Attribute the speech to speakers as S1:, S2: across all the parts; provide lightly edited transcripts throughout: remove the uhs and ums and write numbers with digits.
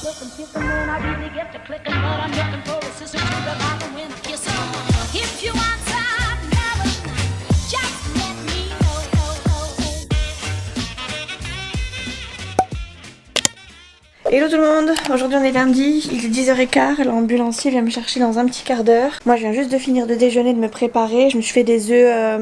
S1: silk and kicking when I really get to clicking, but I'm looking for a sister to the bottom when kissing. If you want some love, just let me know.
S2: Hello tout le monde, aujourd'hui on est lundi, il est 10h15, l'ambulancier vient me chercher dans un petit quart d'heure. Moi je viens juste de finir de déjeuner, de me préparer, je me suis fait des œufs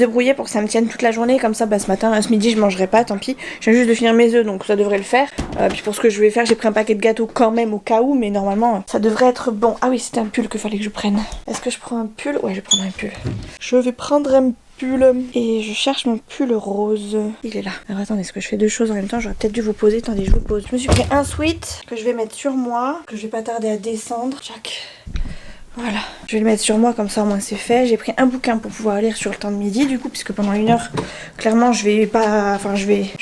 S2: brouillés pour que ça me tienne toute la journée, comme ça ce matin, ce midi je mangerai pas, tant pis. Je viens juste de finir mes œufs donc ça devrait le faire. Puis pour ce que je vais faire, j'ai pris un paquet de gâteaux quand même au cas où, mais normalement ça devrait être bon. Ah oui, c'était un pull qu'il fallait que je prenne. Est-ce que je prends un pull? Ouais, je vais prendre un pull. Je vais prendre un pull. Et je cherche mon pull rose. Il est là. Alors attendez, est-ce que je fais deux choses en même temps? J'aurais peut-être dû vous poser. Attendez, je vous pose. Je me suis pris un sweat que je vais mettre sur moi, que je vais pas tarder à descendre. Jack. Voilà, je vais le mettre sur moi comme ça au moins c'est fait. J'ai pris un bouquin pour pouvoir lire sur le temps de midi du coup, puisque pendant une heure, clairement je vais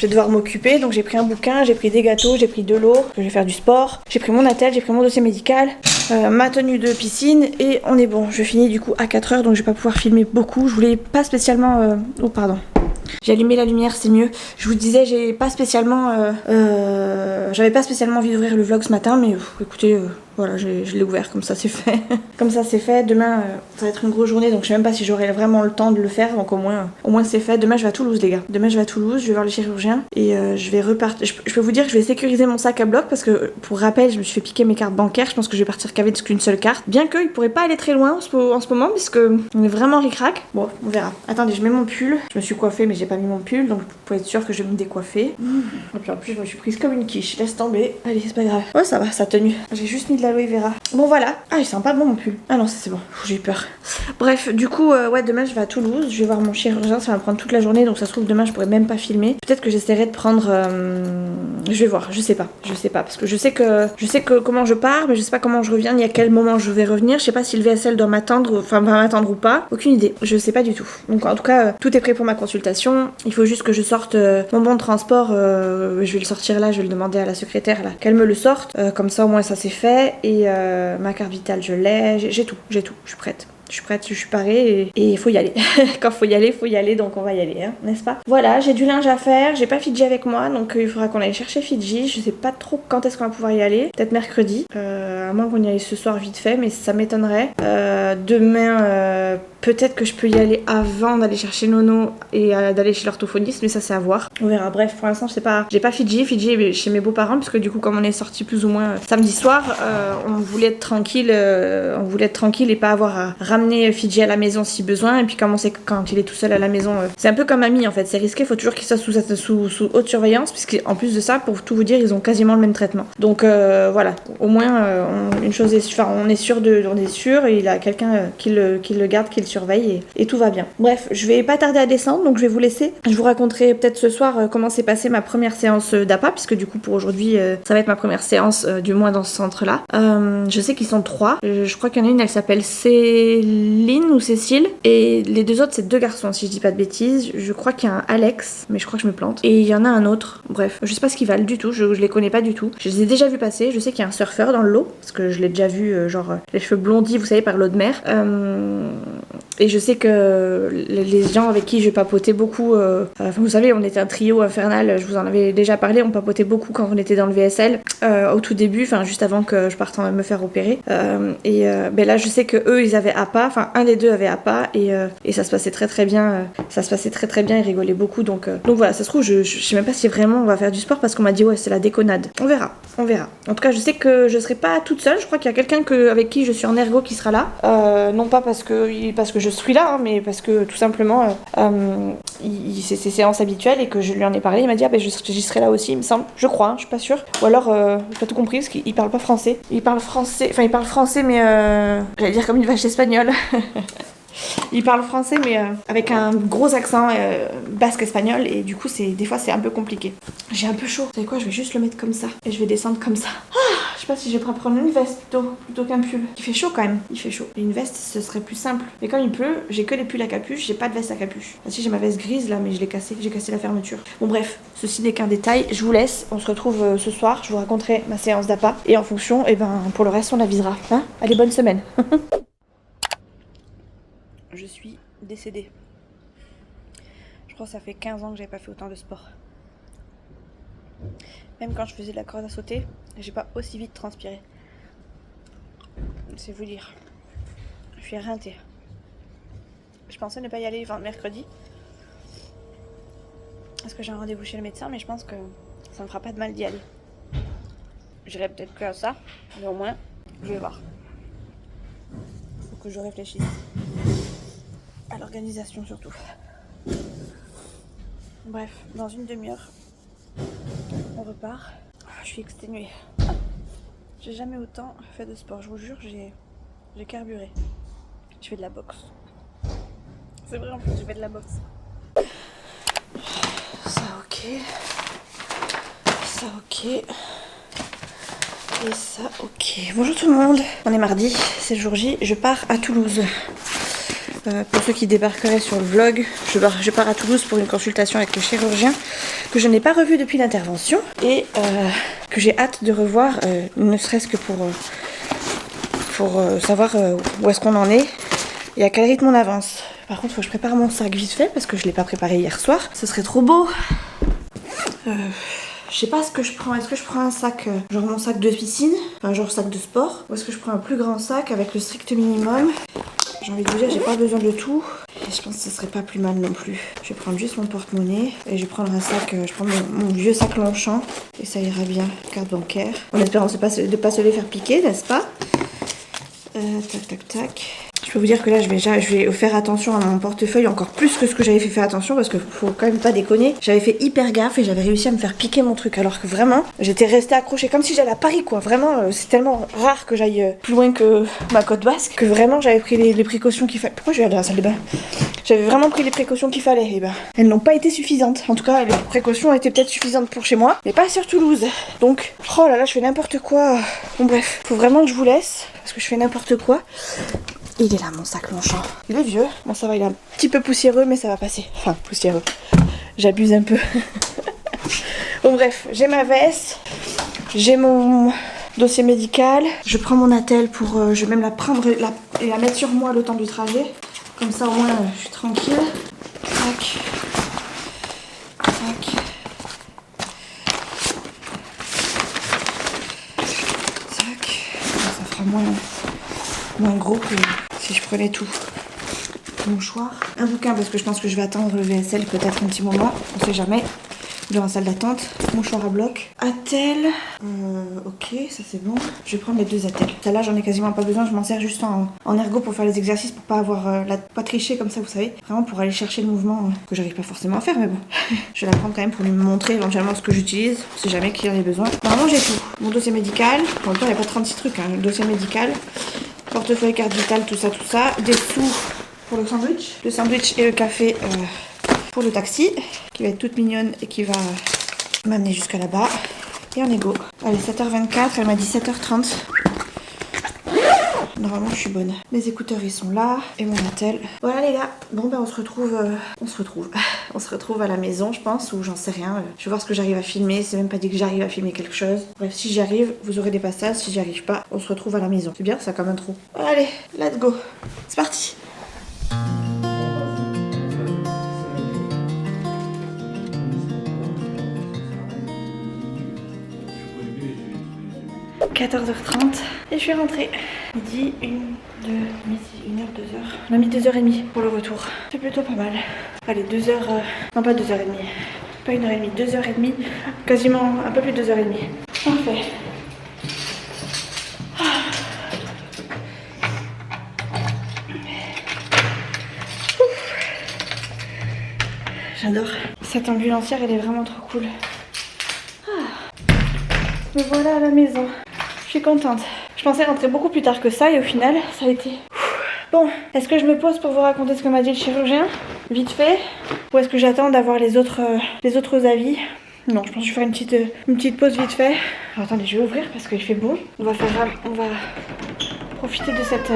S2: devoir m'occuper. Donc j'ai pris un bouquin, j'ai pris des gâteaux, j'ai pris de l'eau, je vais faire du sport. J'ai pris mon attel, j'ai pris mon dossier médical, ma tenue de piscine et on est bon. Je finis du coup à 4h donc je vais pas pouvoir filmer beaucoup. Je voulais pas spécialement... Oh pardon. J'ai allumé la lumière, c'est mieux. Je vous disais, j'avais pas spécialement envie d'ouvrir le vlog ce matin, mais écoutez, voilà, je l'ai ouvert, comme ça c'est fait. Comme ça c'est fait. Demain, ça va être une grosse journée, donc je sais même pas si j'aurai vraiment le temps de le faire, donc au moins c'est fait. Demain je vais à Toulouse, les gars. Demain je vais à Toulouse, je vais voir le chirurgien et je vais repartir. Je peux vous dire que je vais sécuriser mon sac à bloc parce que, pour rappel, je me suis fait piquer mes cartes bancaires. Je pense que je vais partir qu'avec qu'une seule carte. Bien qu'il pourrait pas aller très loin en ce moment, puisque on est vraiment ric-rac. Bon, on verra. Attendez, je mets mon pull. Je me suis coiffée, mais j'ai pas mis mon pull, donc vous pouvez être sûr que je vais me décoiffer. Et puis en plus, je me suis prise comme une quiche. Laisse tomber. Allez, c'est pas grave. Ouais, ça va, ça a tenu. J'ai juste mis de l'aloe vera. Bon, voilà. Ah, il sent pas bon mon pull. Ah non, ça c'est bon. J'ai eu peur. Bref, du coup, ouais, demain je vais à Toulouse. Je vais voir mon chirurgien. Ça va me prendre toute la journée, donc ça se trouve demain je pourrais même pas filmer. Peut-être que j'essaierai de prendre. Je vais voir. Je sais pas. Parce que je sais que comment je pars, mais je sais pas comment je reviens ni à quel moment je vais revenir. Je sais pas si le VSL doit m'attendre, enfin va m'attendre ou pas. Aucune idée. Je sais pas du tout. Donc en tout cas, tout est prêt pour ma consultation. Il faut juste que je sorte mon bon de transport. Je vais le sortir là. Je vais le demander à la secrétaire là qu'elle me le sorte. Comme ça au moins ça c'est fait. Et ma carte vitale je l'ai. J'ai tout. Je suis prête. Je suis parée et il faut y aller. Quand faut y aller, donc on va y aller, hein, n'est-ce pas? Voilà, j'ai du linge à faire, j'ai pas Fidji avec moi, donc il faudra qu'on aille chercher Fidji. Je sais pas trop quand est-ce qu'on va pouvoir y aller, peut-être mercredi, à moins qu'on y aille ce soir vite fait, mais ça m'étonnerait. Demain, peut-être que je peux y aller avant d'aller chercher Nono et d'aller chez l'orthophoniste, mais ça c'est à voir. On verra. Bref, pour l'instant, je sais pas. J'ai pas Fidji est chez mes beaux-parents, parce que du coup, comme on est sorti plus ou moins samedi soir, on voulait être tranquille, et pas avoir à ramener Fidji à la maison si besoin. Et puis comme on sait que quand il est tout seul à la maison, c'est un peu comme Ami en fait, c'est risqué. Faut toujours qu'il soit sous haute surveillance, puisqu'en plus de ça, pour tout vous dire, ils ont quasiment le même traitement. Donc voilà, au moins une chose est sûre, on est sûr, et il a quelqu'un qui le garde, qui le surveille et tout va bien. Bref, je vais pas tarder à descendre, donc je vais vous laisser. Je vous raconterai peut-être ce soir comment s'est passée ma première séance d'APA, puisque du coup pour aujourd'hui ça va être ma première séance du moins dans ce centre-là. Je sais qu'ils sont 3. Je crois qu'il y en a une, elle s'appelle Céline ou Cécile, et les 2 autres c'est 2 garçons si je dis pas de bêtises. Je crois qu'il y a un Alex, mais je crois que je me plante. Et il y en a un autre. Bref, je sais pas ce qu'ils valent du tout. Je les connais pas du tout. Je les ai déjà vus passer. Je sais qu'il y a un surfeur dans le lot, parce que je l'ai déjà vu les cheveux blondis, vous savez, par l'eau de mer. Et je sais que les gens avec qui je papotais beaucoup, vous savez, on était un trio infernal, je vous en avais déjà parlé, on papotait beaucoup quand on était dans le VSL, au tout début, enfin juste avant que je parte me faire opérer. Ben là, je sais que eux, ils avaient APA, enfin un des deux avait APA, et ça se passait très très bien, ils rigolaient beaucoup, donc voilà, ça se trouve, je sais même pas si vraiment on va faire du sport, parce qu'on m'a dit ouais, c'est la déconnade. On verra. En tout cas, je sais que je serai pas toute seule, je crois qu'il y a quelqu'un avec qui je suis en ergo qui sera là, non pas parce que je suis là, hein, mais parce que tout simplement c'est ses séances habituelles et que je lui en ai parlé. Il m'a dit ah ben j'y serai là aussi, il me semble, je crois, hein, je suis pas sûre, ou alors j'ai pas tout compris parce qu'il parle pas français. Il parle français mais j'allais dire comme une vache espagnole. Il parle français mais avec un gros accent basque espagnol, et du coup des fois c'est un peu compliqué. J'ai un peu chaud. Vous savez quoi, je vais juste le mettre comme ça et je vais descendre comme ça. Je sais pas si je vais prendre une veste plutôt qu'un pull. Il fait chaud quand même, il fait chaud. Et une veste ce serait plus simple. Mais comme il pleut, j'ai que des pulls à capuche, j'ai pas de veste à capuche. Ah si, j'ai ma veste grise là, mais je l'ai cassée, j'ai cassé la fermeture. Bon bref, ceci n'est qu'un détail. Je vous laisse, on se retrouve ce soir, je vous raconterai ma séance d'appât. Et en fonction, pour le reste on avisera. Hein, allez, bonne semaine. Je suis décédée. Je crois que ça fait 15 ans que j'avais pas fait autant de sport. Même quand je faisais de la corde à sauter, j'ai pas aussi vite transpiré. C'est vous dire. Je suis éreintée. Je pensais ne pas y aller mercredi. Parce que j'ai un rendez-vous chez le médecin, mais je pense que ça me fera pas de mal d'y aller. J'irai peut-être que à ça, mais au moins, je vais voir. Faut que je réfléchisse. À l'organisation surtout. Bref, dans une demi-heure, on repart. Je suis exténuée. J'ai jamais autant fait de sport, je vous jure, j'ai carburé. Je fais de la boxe. C'est vrai en plus, je fais de la boxe. Ça ok. Ça ok. Et ça ok. Bonjour tout le monde. On est mardi, c'est le jour J. Je pars à Toulouse. Pour ceux qui débarqueraient sur le vlog, je pars à Toulouse pour une consultation avec le chirurgien que je n'ai pas revu depuis l'intervention et que j'ai hâte de revoir, ne serait-ce que pour savoir où est-ce qu'on en est et à quel rythme on avance. Par contre, il faut que je prépare mon sac vite fait parce que je ne l'ai pas préparé hier soir. Ce serait trop beau. Je sais pas ce que je prends. Est-ce que je prends un sac, genre mon sac de piscine, enfin genre sac de sport, ou est-ce que je prends un plus grand sac avec le strict minimum? J'ai envie de vous dire, j'ai pas besoin de tout. Et je pense que ce serait pas plus mal non plus. Je vais prendre juste mon porte-monnaie et je vais prendre un sac, je prends mon vieux sac Longchamp et ça ira bien. Carte bancaire. En espérant de pas se les faire piquer, n'est-ce pas? Tac, tac, tac. Je peux vous dire que là, je vais faire attention à mon portefeuille encore plus que ce que j'avais fait faire attention parce que faut quand même pas déconner. J'avais fait hyper gaffe et j'avais réussi à me faire piquer mon truc alors que vraiment, j'étais restée accrochée comme si j'allais à Paris quoi. Vraiment, c'est tellement rare que j'aille plus loin que ma côte basque que vraiment j'avais pris les précautions qu'il fallait. Pourquoi je vais aller à la salle de bain? J'avais vraiment pris les précautions qu'il fallait et ben, elles n'ont pas été suffisantes. En tout cas, les précautions étaient peut-être suffisantes pour chez moi, mais pas sur Toulouse. Donc, oh là là, je fais n'importe quoi. Bon bref, faut vraiment que je vous laisse parce que je fais n'importe quoi. Il est là mon sac Longchamp. Il est vieux. Bon ça va, il est un petit peu poussiéreux mais ça va passer. Enfin poussiéreux. J'abuse un peu. Bon bref, j'ai ma veste. J'ai mon dossier médical. Je prends mon attelle pour... je vais même la prendre et la mettre sur moi le temps du trajet. Comme ça au moins je suis tranquille. Tac. Tac. Tac. Ça fera moins gros que... si je prenais tout. Mouchoir. Un bouquin parce que je pense que je vais attendre le VSL peut-être un petit moment. On sait jamais. Dans la salle d'attente. Mouchoir à bloc. Attelle. Ok, ça c'est bon. Je vais prendre les deux attelles. Celle-là j'en ai quasiment pas besoin. Je m'en sers juste en ergo pour faire les exercices. Pour pas avoir pas tricher comme ça vous savez. Vraiment pour aller chercher le mouvement que j'arrive pas forcément à faire mais bon. Je vais la prendre quand même pour lui montrer éventuellement ce que j'utilise. On sait jamais qu'il en ait besoin. Normalement j'ai tout. Mon dossier médical. En même temps il n'y a pas 36 trucs. Hein. Le dossier médical. Portefeuille, carte vitale, tout ça. Des sous pour le sandwich. Le sandwich et le café pour le taxi, qui va être toute mignonne et qui va m'amener jusqu'à là-bas. Et on est go. Allez, 7h24, elle m'a dit 7h30. Normalement, je suis bonne. Mes écouteurs, ils sont là. Et mon attel. Voilà les gars. Bon, ben on se retrouve à la maison, je pense, ou j'en sais rien. Je vais voir ce que j'arrive à filmer. C'est même pas dit que j'arrive à filmer quelque chose. Bref, si j'y arrive, vous aurez des passages. Si j'y arrive pas, on se retrouve à la maison. C'est bien ça comme intro. Allez, let's go. C'est parti. « 14h30 et je suis rentrée. Midi, 1, 2, midi, 1h, 2h. On a mis 2h30 pour le retour. C'est plutôt pas mal. Allez, 2h... non, pas 2h30. Pas 1h30, 2h30. Quasiment un peu plus de 2h30. Parfait. J'adore. Cette ambulancière, elle est vraiment trop cool. Me voilà à la maison. Je suis contente. Je pensais rentrer beaucoup plus tard que ça et au final, ça a été... Bon, est-ce que je me pose pour vous raconter ce que m'a dit le chirurgien? Vite fait. Ou est-ce que j'attends d'avoir les autres avis? Non, je pense que je vais faire une petite pause vite fait. Alors, attendez, je vais ouvrir parce qu'il fait beau. On va profiter de cette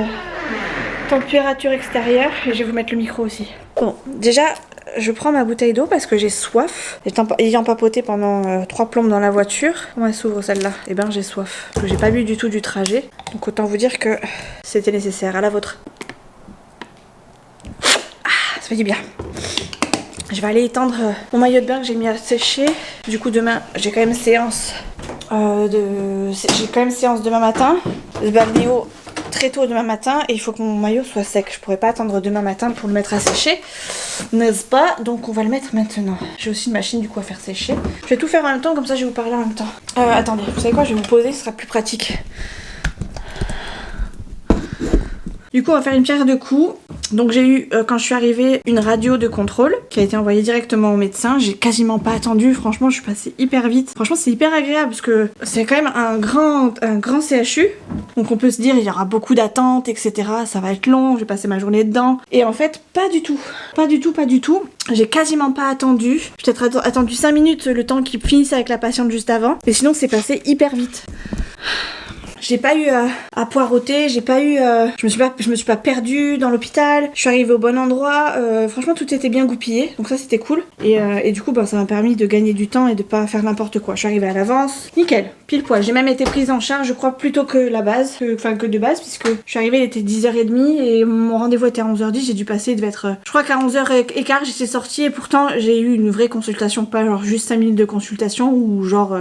S2: température extérieure et je vais vous mettre le micro aussi. Bon, déjà... Je prends ma bouteille d'eau parce que j'ai soif. Ayant papoté pendant 3 plombes dans la voiture. Comment elle s'ouvre celle-là? Eh ben j'ai soif. Parce que j'ai pas bu du tout du trajet. Donc autant vous dire que c'était nécessaire. À la vôtre. Ah, ça fait du bien. Je vais aller étendre mon maillot de bain que j'ai mis à sécher. Du coup demain j'ai quand même séance demain matin. Le balnéo très tôt demain matin et il faut que mon maillot soit sec. Je pourrais pas attendre demain matin pour le mettre à sécher, n'est-ce pas? Donc on va le mettre maintenant. J'ai aussi une machine du coup à faire sécher. Je vais tout faire en même temps, comme ça je vais vous parler en même temps. Attendez, vous savez quoi, je vais vous poser, ce sera plus pratique. Du coup on va faire une pierre de coups. Donc j'ai eu, quand je suis arrivée, une radio de contrôle qui a été envoyée directement au médecin. J'ai quasiment pas attendu, franchement je suis passée hyper vite. Franchement c'est hyper agréable parce que c'est quand même un grand CHU. Donc on peut se dire il y aura beaucoup d'attentes, etc. Ça va être long, je vais passer ma journée dedans. Et en fait pas du tout. Pas du tout. J'ai quasiment pas attendu. J'ai peut-être attendu 5 minutes le temps qu'ils finissent avec la patiente juste avant. Mais sinon c'est passé hyper vite. J'ai pas eu à poireauter, j'ai pas eu, je me suis pas perdue dans l'hôpital, je suis arrivée au bon endroit, franchement tout était bien goupillé, donc ça c'était cool. Et du coup bah, ça m'a permis de gagner du temps et de pas faire n'importe quoi. Je suis arrivée à l'avance, nickel, pile poil. J'ai même été prise en charge je crois plus tôt que la base, que de base, puisque je suis arrivée il était 10h30 et mon rendez-vous était à 11h10, j'ai dû passer, il devait être, je crois qu'à 11h15 j'étais sortie et pourtant j'ai eu une vraie consultation, pas genre juste 5 minutes de consultation ou genre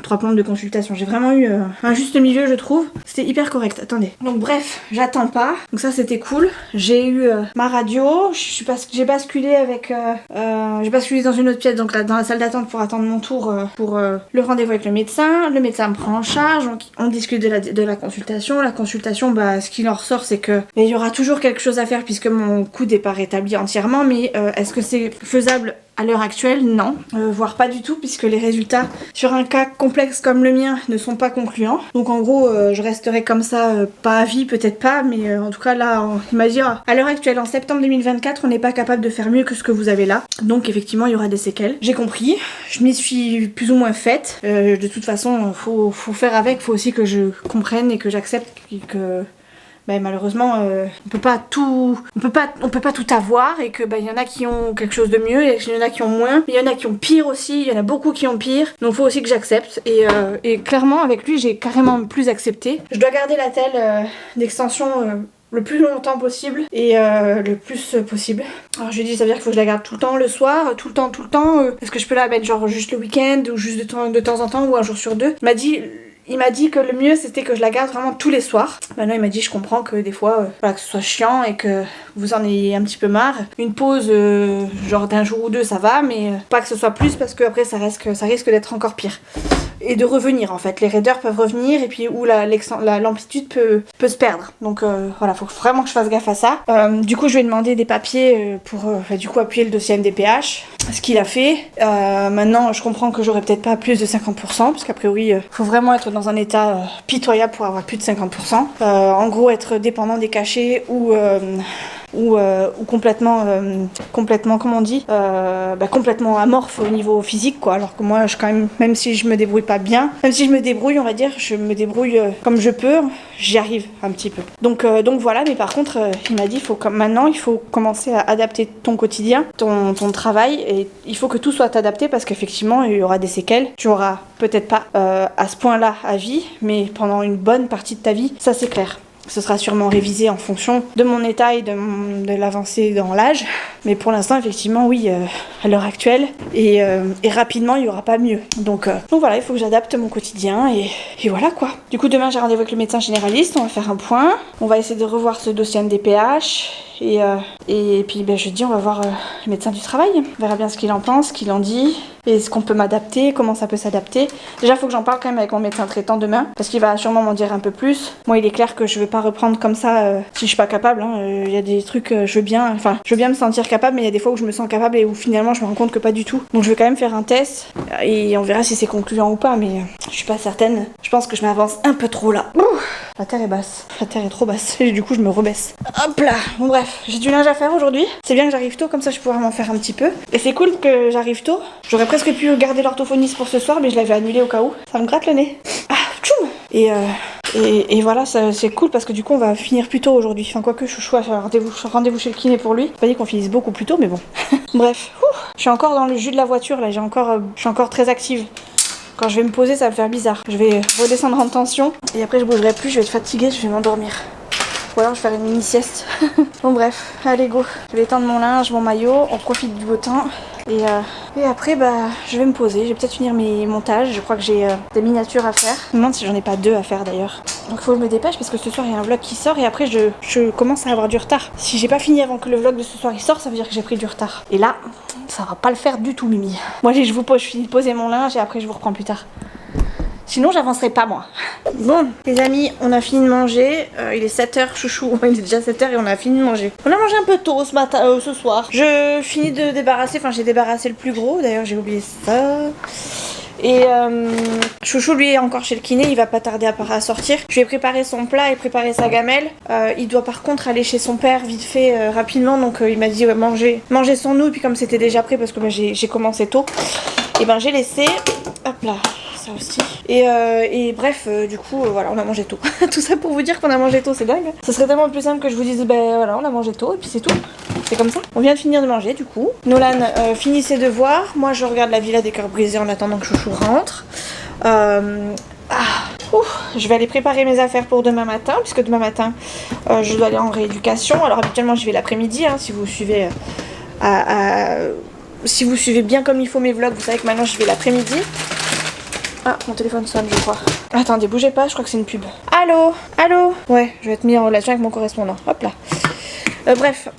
S2: 3 plantes de consultation. J'ai vraiment eu un juste milieu je trouve, c'était hyper correct. Attendez, donc bref, j'attends pas, donc ça c'était cool. J'ai eu ma radio, j'ai basculé j'ai basculé dans une autre pièce, donc là, dans la salle d'attente pour attendre mon tour pour le rendez-vous avec le médecin me prend en charge, donc on discute de la consultation. La consultation, bah ce qu'il en ressort c'est que il y aura toujours quelque chose à faire puisque mon coude n'est pas rétabli entièrement, mais est-ce que c'est faisable à l'heure actuelle? Non, voire pas du tout, puisque les résultats sur un cas complexe comme le mien ne sont pas concluants. Donc en gros, je resterai comme ça, pas à vie, peut-être pas, mais en tout cas là, il m'a dit à l'heure actuelle, en septembre 2024, on n'est pas capable de faire mieux que ce que vous avez là. Donc effectivement, il y aura des séquelles. J'ai compris, je m'y suis plus ou moins faite. De toute façon, faut faire avec, faut aussi que je comprenne et que j'accepte que bah, malheureusement on peut pas tout avoir et que il y en a qui ont quelque chose de mieux et il y en a qui ont moins, il y en a qui ont pire aussi, il y en a beaucoup qui ont pire, donc faut aussi que j'accepte et clairement avec lui j'ai carrément plus accepté. Je dois garder la telle d'extension le plus longtemps possible et le plus possible. Alors je lui ai dit ça veut dire qu'il faut que je la garde tout le temps le soir, tout le temps est-ce que je peux la mettre genre juste le week-end ou juste de temps en temps ou un jour sur deux. Il m'a dit que le mieux c'était que je la garde vraiment tous les soirs. Maintenant il m'a dit je comprends que des fois que ce soit chiant et que vous en ayez un petit peu marre. Une pause genre d'un jour ou deux ça va, mais pas que ce soit plus parce que après ça risque d'être encore pire. Et de revenir en fait, les raideurs peuvent revenir et puis où l'amplitude peut se perdre. Donc voilà, faut vraiment que je fasse gaffe à ça. Du coup je lui ai demandé des papiers pour du coup appuyer le dossier MDPH, ce qu'il a fait. Maintenant je comprends que j'aurais peut-être pas plus de 50% parce qu'a priori faut vraiment être dans un état pitoyable pour avoir plus de 50%. En gros être dépendant des cachets ou complètement comment on dit complètement amorphe au niveau physique quoi, alors que moi je quand même si je me débrouille pas bien, même si je me débrouille on va dire, je me débrouille comme je peux, j'y arrive un petit peu. Donc voilà, mais par contre il m'a dit maintenant il faut commencer à adapter ton quotidien, ton travail, et il faut que tout soit adapté parce qu'effectivement il y aura des séquelles, tu auras peut-être pas à ce point là à vie, mais pendant une bonne partie de ta vie, ça c'est clair. Ce sera sûrement révisé en fonction de mon état et de l'avancée dans l'âge. Mais pour l'instant, effectivement, oui, à l'heure actuelle. Et rapidement, il n'y aura pas mieux. Donc voilà, il faut que j'adapte mon quotidien. Et voilà quoi. Du coup, demain, j'ai rendez-vous avec le médecin généraliste. On va faire un point. On va essayer de revoir ce dossier MDPH. Et puis jeudi, on va voir le médecin du travail. On verra bien ce qu'il en pense, ce qu'il en dit. Est-ce qu'on peut m'adapter, comment ça peut s'adapter. Déjà, il faut que j'en parle quand même avec mon médecin traitant demain. Parce qu'il va sûrement m'en dire un peu plus. Moi, il est clair que je veux pas reprendre comme ça si je suis pas capable. Il y a des trucs, je veux bien me sentir capable, mais il y a des fois où je me sens capable et où finalement je me rends compte que pas du tout. Donc je vais quand même faire un test et on verra si c'est concluant ou pas, mais je suis pas certaine. Je pense que je m'avance un peu trop là. Ouh, la terre est basse. La terre est trop basse. Et du coup, je me rebaisse. Hop là. Bon bref, j'ai du linge à faire aujourd'hui. C'est bien que j'arrive tôt, comme ça je pourrais m'en faire un petit peu. Et c'est cool que j'arrive tôt. J'aurais presque pu garder l'orthophoniste pour ce soir, mais je l'avais annulé au cas où. Ça me gratte le nez. Ah, tchoum. Et voilà, c'est cool parce que du coup on va finir plus tôt aujourd'hui. Enfin quoique je suis rendez-vous chez le kiné pour lui. Pas dit qu'on finisse beaucoup plus tôt, mais bon. Bref, je suis encore dans le jus de la voiture là, je suis encore très active. Quand je vais me poser, ça va me faire bizarre. Je vais redescendre en tension et après je bougerai plus, je vais être fatiguée, je vais m'endormir. Ou alors je vais faire une mini sieste. Bon bref, allez go. Je vais étendre mon linge, mon maillot, on profite du beau temps. Et après je vais me poser, je vais peut-être finir mes montages, je crois que j'ai des miniatures à faire. Je me demande si j'en ai pas 2 à faire d'ailleurs. Donc faut que je me dépêche parce que ce soir il y a un vlog qui sort et après je commence à avoir du retard. Si j'ai pas fini avant que le vlog de ce soir il sort, ça veut dire que j'ai pris du retard. Et là, ça va pas le faire du tout Mimi. Moi allez, je finis de poser mon linge et après je vous reprends plus tard. Sinon j'avancerai pas moi. Bon les amis, on a fini de manger. Il est 7h chouchou, il est déjà 7h et on a fini de manger. On a mangé un peu tôt ce soir. Je finis de débarrasser, enfin j'ai débarrassé le plus gros. D'ailleurs j'ai oublié ça. Et chouchou lui est encore chez le kiné, il va pas tarder à sortir. Je lui ai préparé son plat et préparé sa gamelle. Il doit par contre aller chez son père vite fait rapidement. Donc il m'a dit ouais, manger sans nous. Et puis comme c'était déjà prêt parce que j'ai commencé tôt, et j'ai laissé. Hop là. Ça aussi. Et bref, du coup, voilà, on a mangé tôt. Tout ça pour vous dire qu'on a mangé tôt, c'est dingue. Ce serait tellement plus simple que je vous dise, voilà, on a mangé tôt et puis c'est tout. C'est comme ça. On vient de finir de manger, du coup. Nolan finit ses devoirs. Moi, je regarde la Villa des Cœurs Brisés en attendant que Chouchou rentre. Je vais aller préparer mes affaires pour demain matin, puisque demain matin, je dois aller en rééducation. Alors, habituellement, j'y vais l'après-midi, hein, si vous suivez si vous suivez bien comme il faut mes vlogs, vous savez que maintenant, j'y vais l'après-midi. Ah, mon téléphone sonne, je crois. Attendez, bougez pas, je crois que c'est une pub. Allô? Allô? Ouais, je vais être mis en relation avec mon correspondant. Hop là. Bref.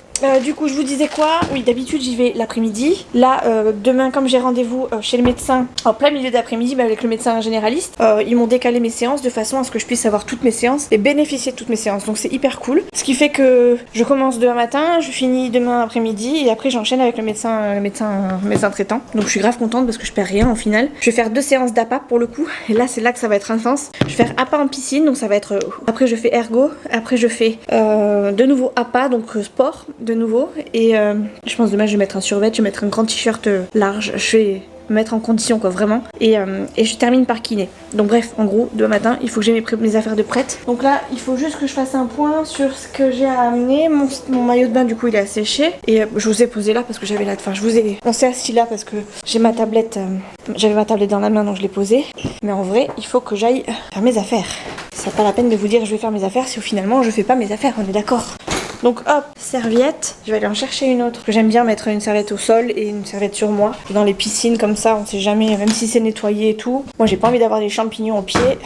S2: Du coup, je vous disais quoi? Oui, d'habitude, j'y vais l'après-midi. Là, demain, comme j'ai rendez-vous chez le médecin en plein milieu d'après-midi, avec le médecin généraliste, ils m'ont décalé mes séances de façon à ce que je puisse avoir toutes mes séances et bénéficier de toutes mes séances. Donc, c'est hyper cool. Ce qui fait que je commence demain matin, je finis demain après-midi et après, j'enchaîne avec le médecin traitant. Donc, je suis grave contente parce que je perds rien au final. Je vais faire 2 séances d'APA pour le coup. Et là, c'est là que ça va être intense. Je vais faire APA en piscine, donc ça va être. Après, je fais ergo. Après, je fais de nouveau APA, donc sport. De nouveau et je pense demain je vais mettre un survêt, je vais mettre un grand t-shirt large, je vais me mettre en condition quoi vraiment et je termine par kiné. Donc bref, en gros demain matin il faut que j'ai mes affaires de prête. Donc là il faut juste que je fasse un point sur ce que j'ai à amener. Mon maillot de bain du coup il est asséché et je vous ai posé là parce que j'avais on s'est assis là parce que j'ai ma tablette, j'avais ma tablette dans la main donc je l'ai posée. Mais en vrai il faut que j'aille faire mes affaires. Ça n'a pas la peine de vous dire je vais faire mes affaires si finalement je fais pas mes affaires, on est d'accord. Donc hop, serviette, je vais aller en chercher une autre. Que j'aime bien mettre une serviette au sol et une serviette sur moi. Dans les piscines comme ça, on sait jamais, même si c'est nettoyé et tout. Moi j'ai pas envie d'avoir des champignons aux pieds.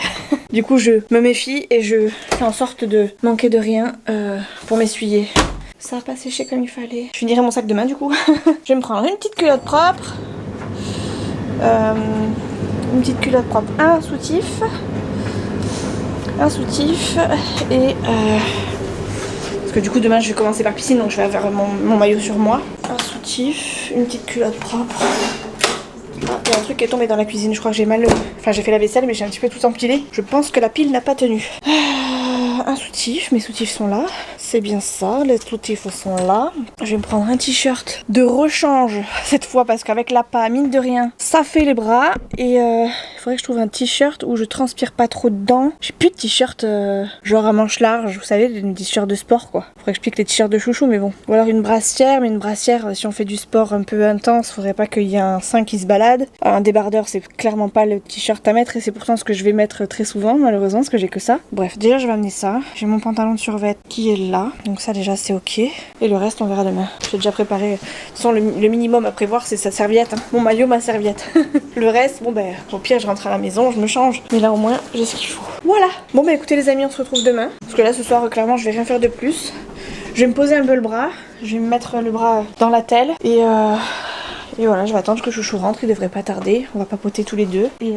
S2: Du coup je me méfie et je fais en sorte de manquer de rien pour m'essuyer. Ça va pas sécher comme il fallait. Je finirai mon sac demain du coup. Je vais me prendre une petite culotte propre. Un soutif. Et parce que du coup demain je vais commencer par piscine donc je vais avoir mon maillot sur moi. Un soutif, une petite culotte propre. Ah, il y a un truc qui est tombé dans la cuisine, je crois que j'ai mal... Enfin j'ai fait la vaisselle mais j'ai un petit peu tout empilé. Je pense que la pile n'a pas tenu. Un soutif, mes soutifs sont là. C'est bien ça, les soutifs sont là. Je vais me prendre un t-shirt de rechange cette fois parce qu'avec la pas mine de rien, ça fait les bras. Et il faudrait que je trouve un t-shirt où je transpire pas trop dedans. J'ai plus de t-shirt genre à manches larges, vous savez, des t-shirts de sport quoi. Faudrait que je pique les t-shirts de chouchou mais bon. Ou alors une brassière, mais une brassière si on fait du sport un peu intense, faudrait pas qu'il y ait un sein qui se balade. Un débardeur c'est clairement pas le t-shirt à mettre et c'est pourtant ce que je vais mettre très souvent malheureusement parce que j'ai que ça. Bref, déjà je vais amener ça. J'ai mon pantalon de survêt qui est là, donc ça déjà c'est ok. Et le reste on verra demain. J'ai déjà préparé, de toute façon le minimum à prévoir c'est sa serviette, hein. Mon maillot, ma serviette. Le reste, bon au pire je rentre à la maison, je me change. Mais là au moins j'ai ce qu'il faut. Voilà. Bon écoutez les amis, on se retrouve demain. Parce que là ce soir clairement je vais rien faire de plus. Je vais me poser un peu le bras, je vais me mettre le bras dans la telle et voilà, je vais attendre que Chouchou rentre, il devrait pas tarder. On va papoter tous les deux et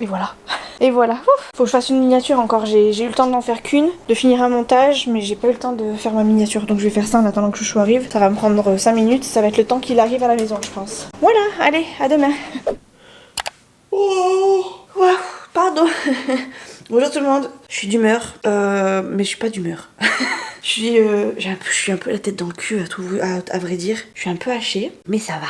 S2: voilà. Et voilà. Ouf. Faut que je fasse une miniature encore. J'ai eu le temps d'en faire qu'une, de finir un montage, mais j'ai pas eu le temps de faire ma miniature. Donc je vais faire ça en attendant que Chouchou arrive. Ça va me prendre 5 minutes. Ça va être le temps qu'il arrive à la maison, je pense. Voilà, allez, à demain. Oh, wow, pardon. Bonjour tout le monde. Je suis d'humeur, mais je suis pas d'humeur. Je suis un peu la tête dans le cul à vrai dire. Je suis un peu hachée, mais ça va.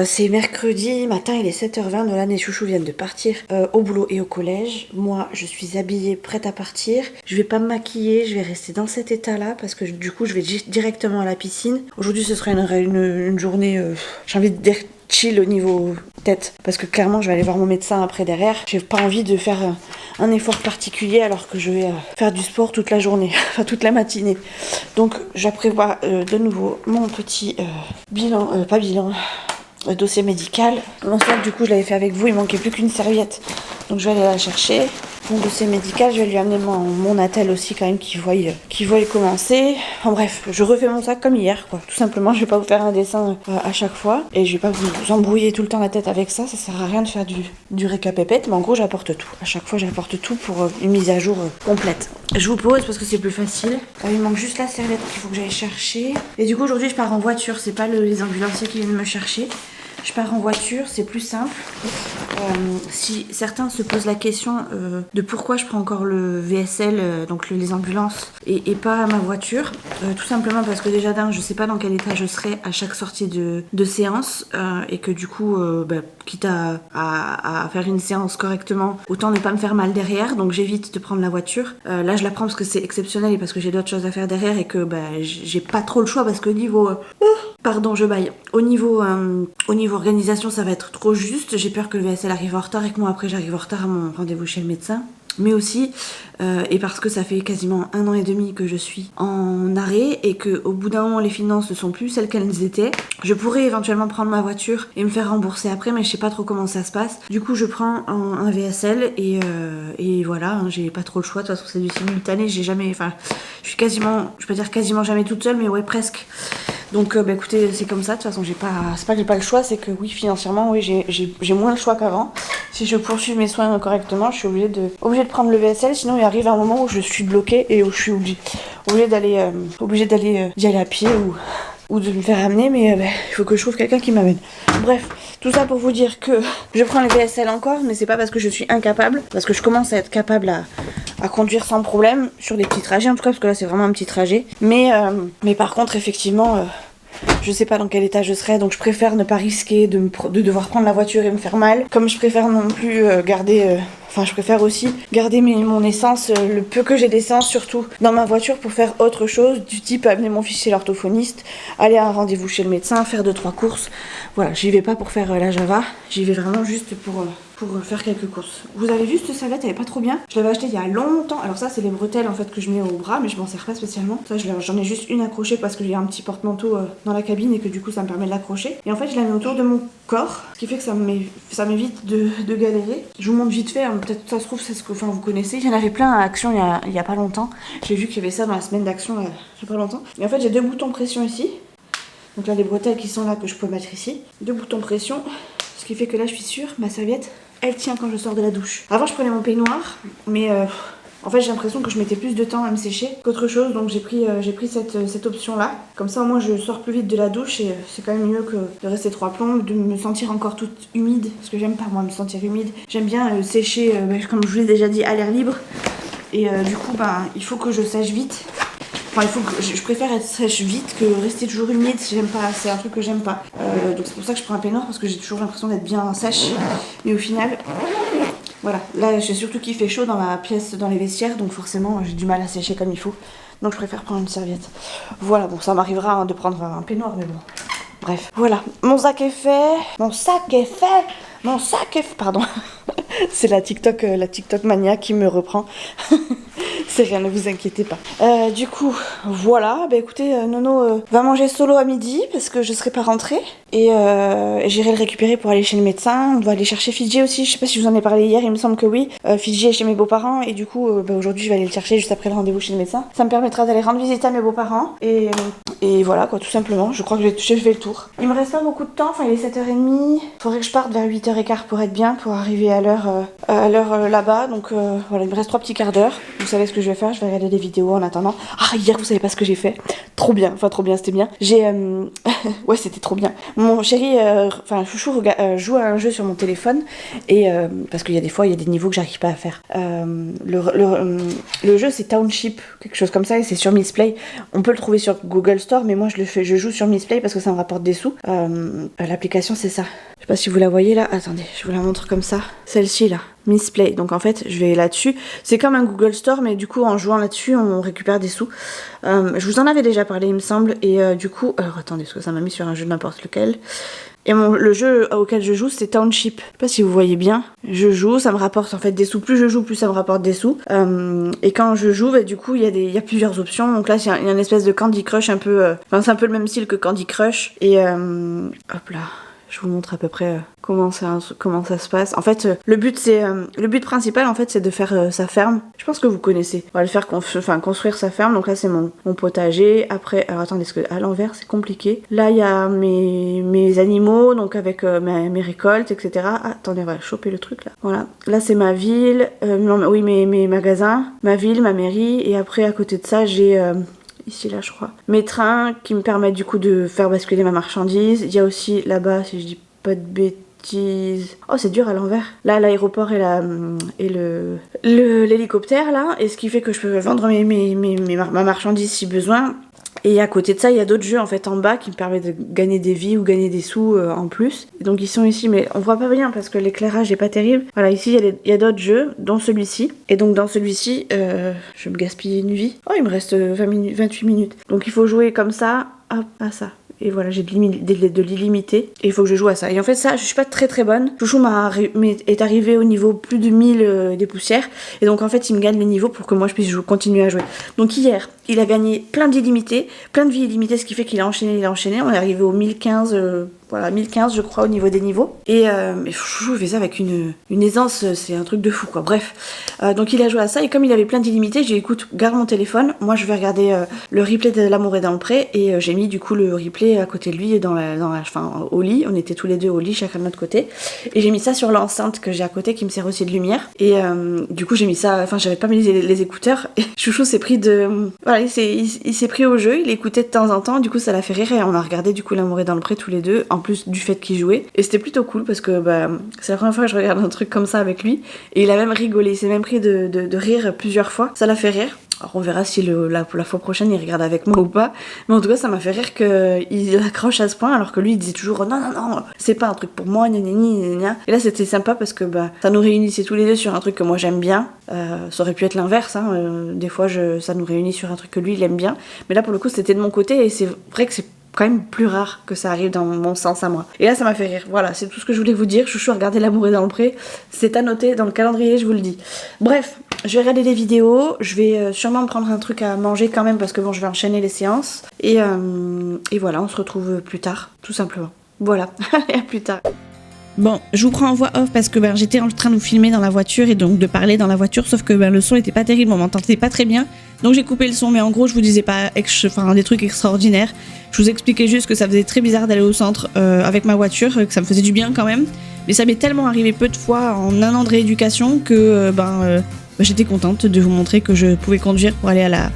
S2: C'est mercredi matin, il est 7h20, Nolan et Chouchou viennent de partir au boulot et au collège. Moi je suis habillée, prête à partir. Je vais pas me maquiller, je vais rester dans cet état là parce que du coup je vais directement à la piscine. Aujourd'hui ce sera une journée, j'ai envie de dire chill au niveau tête. Parce que clairement, je vais aller voir mon médecin après derrière. J'ai pas envie de faire un effort particulier alors que je vais faire du sport toute la journée, enfin toute la matinée. Donc, je prévois de nouveau mon petit dossier médical. Mon sac, du coup, je l'avais fait avec vous, il manquait plus qu'une serviette. Donc, je vais aller la chercher. Mon dossier médical, je vais lui amener mon attel aussi quand même qui voit commencer. Enfin bref, je refais mon sac comme hier quoi. Tout simplement, je vais pas vous faire un dessin à chaque fois et je vais pas vous embrouiller tout le temps la tête avec ça. Ça sert à rien de faire du récapépète, mais en gros j'apporte tout. À chaque fois j'apporte tout pour une mise à jour complète. Je vous pose parce que c'est plus facile. Il manque juste la serviette qu'il faut que j'aille chercher. Et du coup aujourd'hui je pars en voiture, c'est pas les ambulanciers qui viennent me chercher. Je pars en voiture, c'est plus simple. Si certains se posent la question de pourquoi je prends encore le VSL, donc les ambulances, et pas ma voiture, tout simplement parce que déjà je sais pas dans quel état je serai à chaque sortie de séance, et que du coup, quitte à faire une séance correctement, autant ne pas me faire mal derrière, donc j'évite de prendre la voiture. Là je la prends parce que c'est exceptionnel et parce que j'ai d'autres choses à faire derrière et que j'ai pas trop le choix parce que niveau... Pardon, je baille. Au niveau organisation, ça va être trop juste. J'ai peur que le VSL arrive en retard et que moi après j'arrive en retard à mon rendez-vous chez le médecin. Mais aussi, et parce que ça fait quasiment 1 an et demi que je suis en arrêt et qu'au bout d'un moment les finances ne sont plus celles qu'elles étaient, je pourrais éventuellement prendre ma voiture et me faire rembourser après, mais je sais pas trop comment ça se passe. Du coup je prends un VSL et voilà, j'ai pas trop le choix. De toute façon c'est du simultané, je suis quasiment, je peux dire quasiment jamais toute seule, mais ouais presque. Donc écoutez, c'est comme ça, de toute façon c'est pas que j'ai pas le choix, c'est que oui financièrement oui j'ai moins le choix qu'avant. Si je poursuis mes soins correctement, je suis obligée de prendre le VSL, sinon il arrive un moment où je suis bloquée et où je suis obligée d'aller d'y aller à pied ou de me faire amener, mais il faut que je trouve quelqu'un qui m'amène. Bref, tout ça pour vous dire que je prends le VSL encore, mais c'est pas parce que je suis incapable, parce que je commence à être capable à conduire sans problème sur des petits trajets, en tout cas parce que là c'est vraiment un petit trajet. Mais par contre effectivement je sais pas dans quel état je serai, donc je préfère ne pas risquer de devoir prendre la voiture et me faire mal, comme je préfère non plus je préfère aussi garder mon essence, le peu que j'ai d'essence surtout, dans ma voiture pour faire autre chose, du type amener mon fils chez l'orthophoniste, aller à un rendez-vous chez le médecin, faire 2-3 courses. Voilà, j'y vais pas pour faire la Java, j'y vais vraiment juste pour faire quelques courses. Vous avez vu cette serviette, elle est pas trop bien. Je l'avais achetée il y a longtemps. Alors ça c'est les bretelles en fait que je mets au bras, mais je m'en sers pas spécialement. Ça j'en ai juste une accrochée parce que j'ai un petit porte-manteau dans la cabine et que du coup ça me permet de l'accrocher. Et en fait je la mets autour de mon corps, ce qui fait que ça m'évite de galérer. Je vous montre vite fait, hein, peut-être ça se trouve c'est ce que vous connaissez. Il y en avait plein à Action il y a pas longtemps. J'ai vu qu'il y avait ça dans la semaine d'Action il y a pas longtemps. Et en fait j'ai 2 boutons pression ici. Donc là les bretelles qui sont là que je peux mettre ici. 2 boutons pression, ce qui fait que là je suis sûre, ma serviette elle tient quand je sors de la douche. Avant je prenais mon peignoir, mais en fait j'ai l'impression que je mettais plus de temps à me sécher qu'autre chose, donc j'ai pris cette option là. Comme ça au moins je sors plus vite de la douche et c'est quand même mieux que de rester 3 plombes, de me sentir encore toute humide, parce que j'aime pas moi me sentir humide. J'aime bien sécher, comme je vous l'ai déjà dit, à l'air libre. Et du coup il faut que je sèche vite. Enfin, je préfère être sèche vite que rester toujours humide, j'aime pas, c'est un truc que j'aime pas. Donc c'est pour ça que je prends un peignoir parce que j'ai toujours l'impression d'être bien sèche. Mais au final, voilà, là j'ai surtout qu'il fait chaud dans la pièce, dans les vestiaires, donc forcément j'ai du mal à sécher comme il faut. Donc je préfère prendre une serviette. Voilà, bon ça m'arrivera de prendre un peignoir, mais bon. Bref, voilà, mon sac est fait, pardon. C'est la TikTok mania qui me reprend. C'est rien, ne vous inquiétez pas. Du coup, voilà. Écoutez, Nono va manger solo à midi parce que je serai pas rentrée. Et j'irai le récupérer pour aller chez le médecin. On doit aller chercher Fidji aussi. Je sais pas si je vous en ai parlé hier, il me semble que oui. Fidji est chez mes beaux-parents. Et du coup, aujourd'hui, je vais aller le chercher juste après le rendez-vous chez le médecin. Ça me permettra d'aller rendre visite à mes beaux-parents. Et voilà, quoi, tout simplement. Je crois que j'ai fait le tour. Il me reste pas beaucoup de temps. Enfin, il est 7h30. Faudrait que je parte vers 8h15 pour être bien, pour arriver à l'heure là-bas. Donc voilà, il me reste 3 petits quarts d'heure. Vous savez ce que je vais faire, je vais regarder des vidéos en attendant. Ah, hier, vous savez pas ce que j'ai fait. Trop bien, c'était bien. Ouais, c'était trop bien. Mon chéri, chouchou joue à un jeu sur mon téléphone. Et parce qu'il y a des fois, il y a des niveaux que j'arrive pas à faire. Le jeu, c'est Township, quelque chose comme ça, et c'est sur Missplay. On peut le trouver sur Google Store, mais moi, je joue sur Missplay parce que ça me rapporte des sous. L'application, c'est ça. Je sais pas si vous la voyez là. Attendez, je vous la montre comme ça. Celle-ci là, Missplay. Donc en fait, je vais là-dessus. C'est comme un Google Store, mais du coup, en jouant là-dessus, on récupère des sous. Je vous en avais déjà parlé, il me semble. Et du coup, alors attendez, parce que ça m'a mis sur un jeu de n'importe lequel. Et le jeu auquel je joue, c'est Township. Je sais pas si vous voyez bien. Je joue, ça me rapporte en fait des sous. Plus je joue, plus ça me rapporte des sous. Et quand je joue, bah, du coup, il y a plusieurs options. Donc là, il y a une espèce de Candy Crush un peu... Enfin, c'est un peu le même style que Candy Crush. Et hop là... Je vous montre à peu près comment ça se passe. En fait, le but principal, en fait, c'est de faire sa ferme. Je pense que vous connaissez. On va le faire construire sa ferme. Donc là, c'est mon potager. Après, alors attendez, parce que à l'envers, c'est compliqué. Là, il y a mes animaux, donc avec mes récoltes, etc. Ah, attendez, on va choper le truc là. Voilà. Là, c'est ma ville. Oui, mes magasins, ma ville, ma mairie. Et après, à côté de ça, j'ai ici là je crois mes trains qui me permettent du coup de faire basculer ma marchandise. Il y a aussi là-bas, si je dis pas de bêtises, oh c'est dur à l'envers, là l'aéroport et l'hélicoptère là, et ce qui fait que je peux vendre ma marchandise si besoin. Et à côté de ça, il y a d'autres jeux en fait en bas qui me permettent de gagner des vies ou gagner des sous en plus. Et donc ils sont ici, mais on voit pas bien parce que l'éclairage est pas terrible. Voilà, ici il y a d'autres jeux, dont celui-ci. Et donc dans celui-ci, je vais me gaspiller une vie. Oh, il me reste 28 minutes. Donc il faut jouer comme ça, hop, à ça. Et voilà, j'ai de l'illimité. Et il faut que je joue à ça. Et en fait, ça, je suis pas très très bonne. Chouchou est arrivé au niveau plus de 1000 des poussières. Et donc, en fait, il me gagne les niveaux pour que moi, je puisse continuer à jouer. Donc, hier, il a gagné plein d'illimités, plein de vies illimitées, ce qui fait qu'il a enchaîné. On est arrivé au 1015, voilà, 1015, je crois, au niveau des niveaux. Et Chouchou fait ça avec une aisance, c'est un truc de fou, quoi. Bref. Donc, il a joué à ça. Et comme il avait plein d'illimités, j'ai dit, écoute, garde mon téléphone. Moi, je vais regarder le replay de L'amour est dans le pré. Et j'ai mis, du coup, le replay à côté de lui, au lit. On était tous les deux au lit, chacun de notre côté. Et j'ai mis ça sur l'enceinte que j'ai à côté qui me sert aussi de lumière. Et du coup, j'ai mis ça, j'avais pas mis les écouteurs. Et Chouchou s'est pris voilà, il s'est pris au jeu, il écoutait de temps en temps, du coup ça l'a fait rire et on a regardé du coup L'amour est dans le pré tous les deux, en plus du fait qu'il jouait. Et c'était plutôt cool parce que c'est la première fois que je regarde un truc comme ça avec lui. Et il a même rigolé, il s'est même pris de rire plusieurs fois, ça l'a fait rire. Alors on verra si la fois prochaine il regarde avec moi ou pas. Mais en tout cas ça m'a fait rire qu'il accroche à ce point alors que lui il disait toujours non, c'est pas un truc pour moi, gna gna gna gna. Et là c'était sympa parce que ça nous réunissait tous les deux sur un truc que moi j'aime bien. Ça aurait pu être l'inverse, hein. Des fois ça nous réunit sur un truc que lui il aime bien. Mais là pour le coup c'était de mon côté et c'est vrai que c'est quand même plus rare que ça arrive dans mon sens à moi. Et là ça m'a fait rire. Voilà, c'est tout ce que je voulais vous dire. Chouchou, regardez L'amour est dans le pré. C'est à noter dans le calendrier, je vous le dis. Bref, je vais regarder des vidéos. Je vais sûrement me prendre un truc à manger quand même parce que bon, je vais enchaîner les séances. Et voilà, on se retrouve plus tard, tout simplement. Voilà, allez, à plus tard. Bon, je vous prends en voix off parce que j'étais en train de vous filmer dans la voiture et donc de parler dans la voiture, sauf que le son était pas terrible, on m'entendait pas très bien. Donc j'ai coupé le son, mais en gros je vous disais pas des trucs extraordinaires. Je vous expliquais juste que ça faisait très bizarre d'aller au centre avec ma voiture, que ça me faisait du bien quand même. Mais ça m'est tellement arrivé peu de fois en un an de rééducation que j'étais contente de vous montrer que je pouvais conduire pour aller à la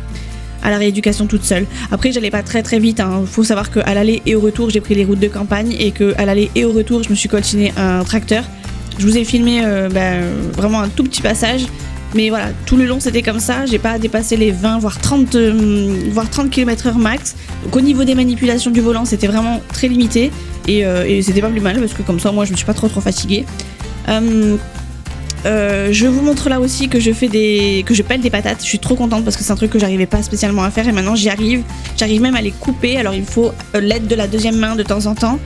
S2: rééducation toute seule. Après j'allais pas très très vite, hein. Faut savoir qu'à l'aller et au retour j'ai pris les routes de campagne et qu'à l'aller et au retour je me suis coltiné un tracteur. Je vous ai filmé vraiment un tout petit passage, mais voilà, tout le long c'était comme ça, j'ai pas dépassé les 20 voire 30 km/h max. Donc au niveau des manipulations du volant c'était vraiment très limité et c'était pas plus mal parce que comme ça moi je me suis pas trop fatiguée. Je vous montre là aussi que je pèle des patates. Je suis trop contente parce que c'est un truc que j'arrivais pas spécialement à faire et maintenant j'y arrive. J'arrive même à les couper. Alors il faut l'aide de la deuxième main de temps en temps,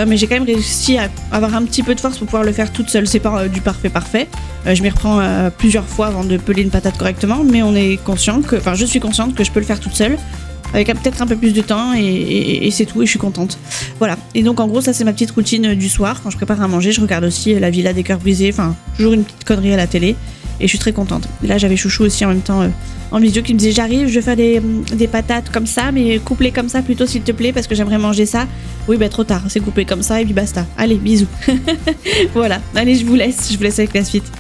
S2: mais j'ai quand même réussi à avoir un petit peu de force pour pouvoir le faire toute seule. C'est pas du parfait. Je m'y reprends plusieurs fois avant de peler une patate correctement, mais je suis consciente que je peux le faire toute seule. Avec peut-être un peu plus de temps et c'est tout et je suis contente. Voilà, et donc en gros ça c'est ma petite routine du soir. Quand je prépare à manger je regarde aussi La Villa des Cœurs Brisés, toujours une petite connerie à la télé et je suis très contente. Et là j'avais Chouchou aussi en même temps en vidéo qui me disait j'arrive, je vais faire des patates comme ça mais coupe-les comme ça plutôt s'il te plaît parce que j'aimerais manger ça. Oui trop tard, c'est coupé comme ça et puis basta. Allez, bisous. Voilà, allez je vous laisse avec la suite.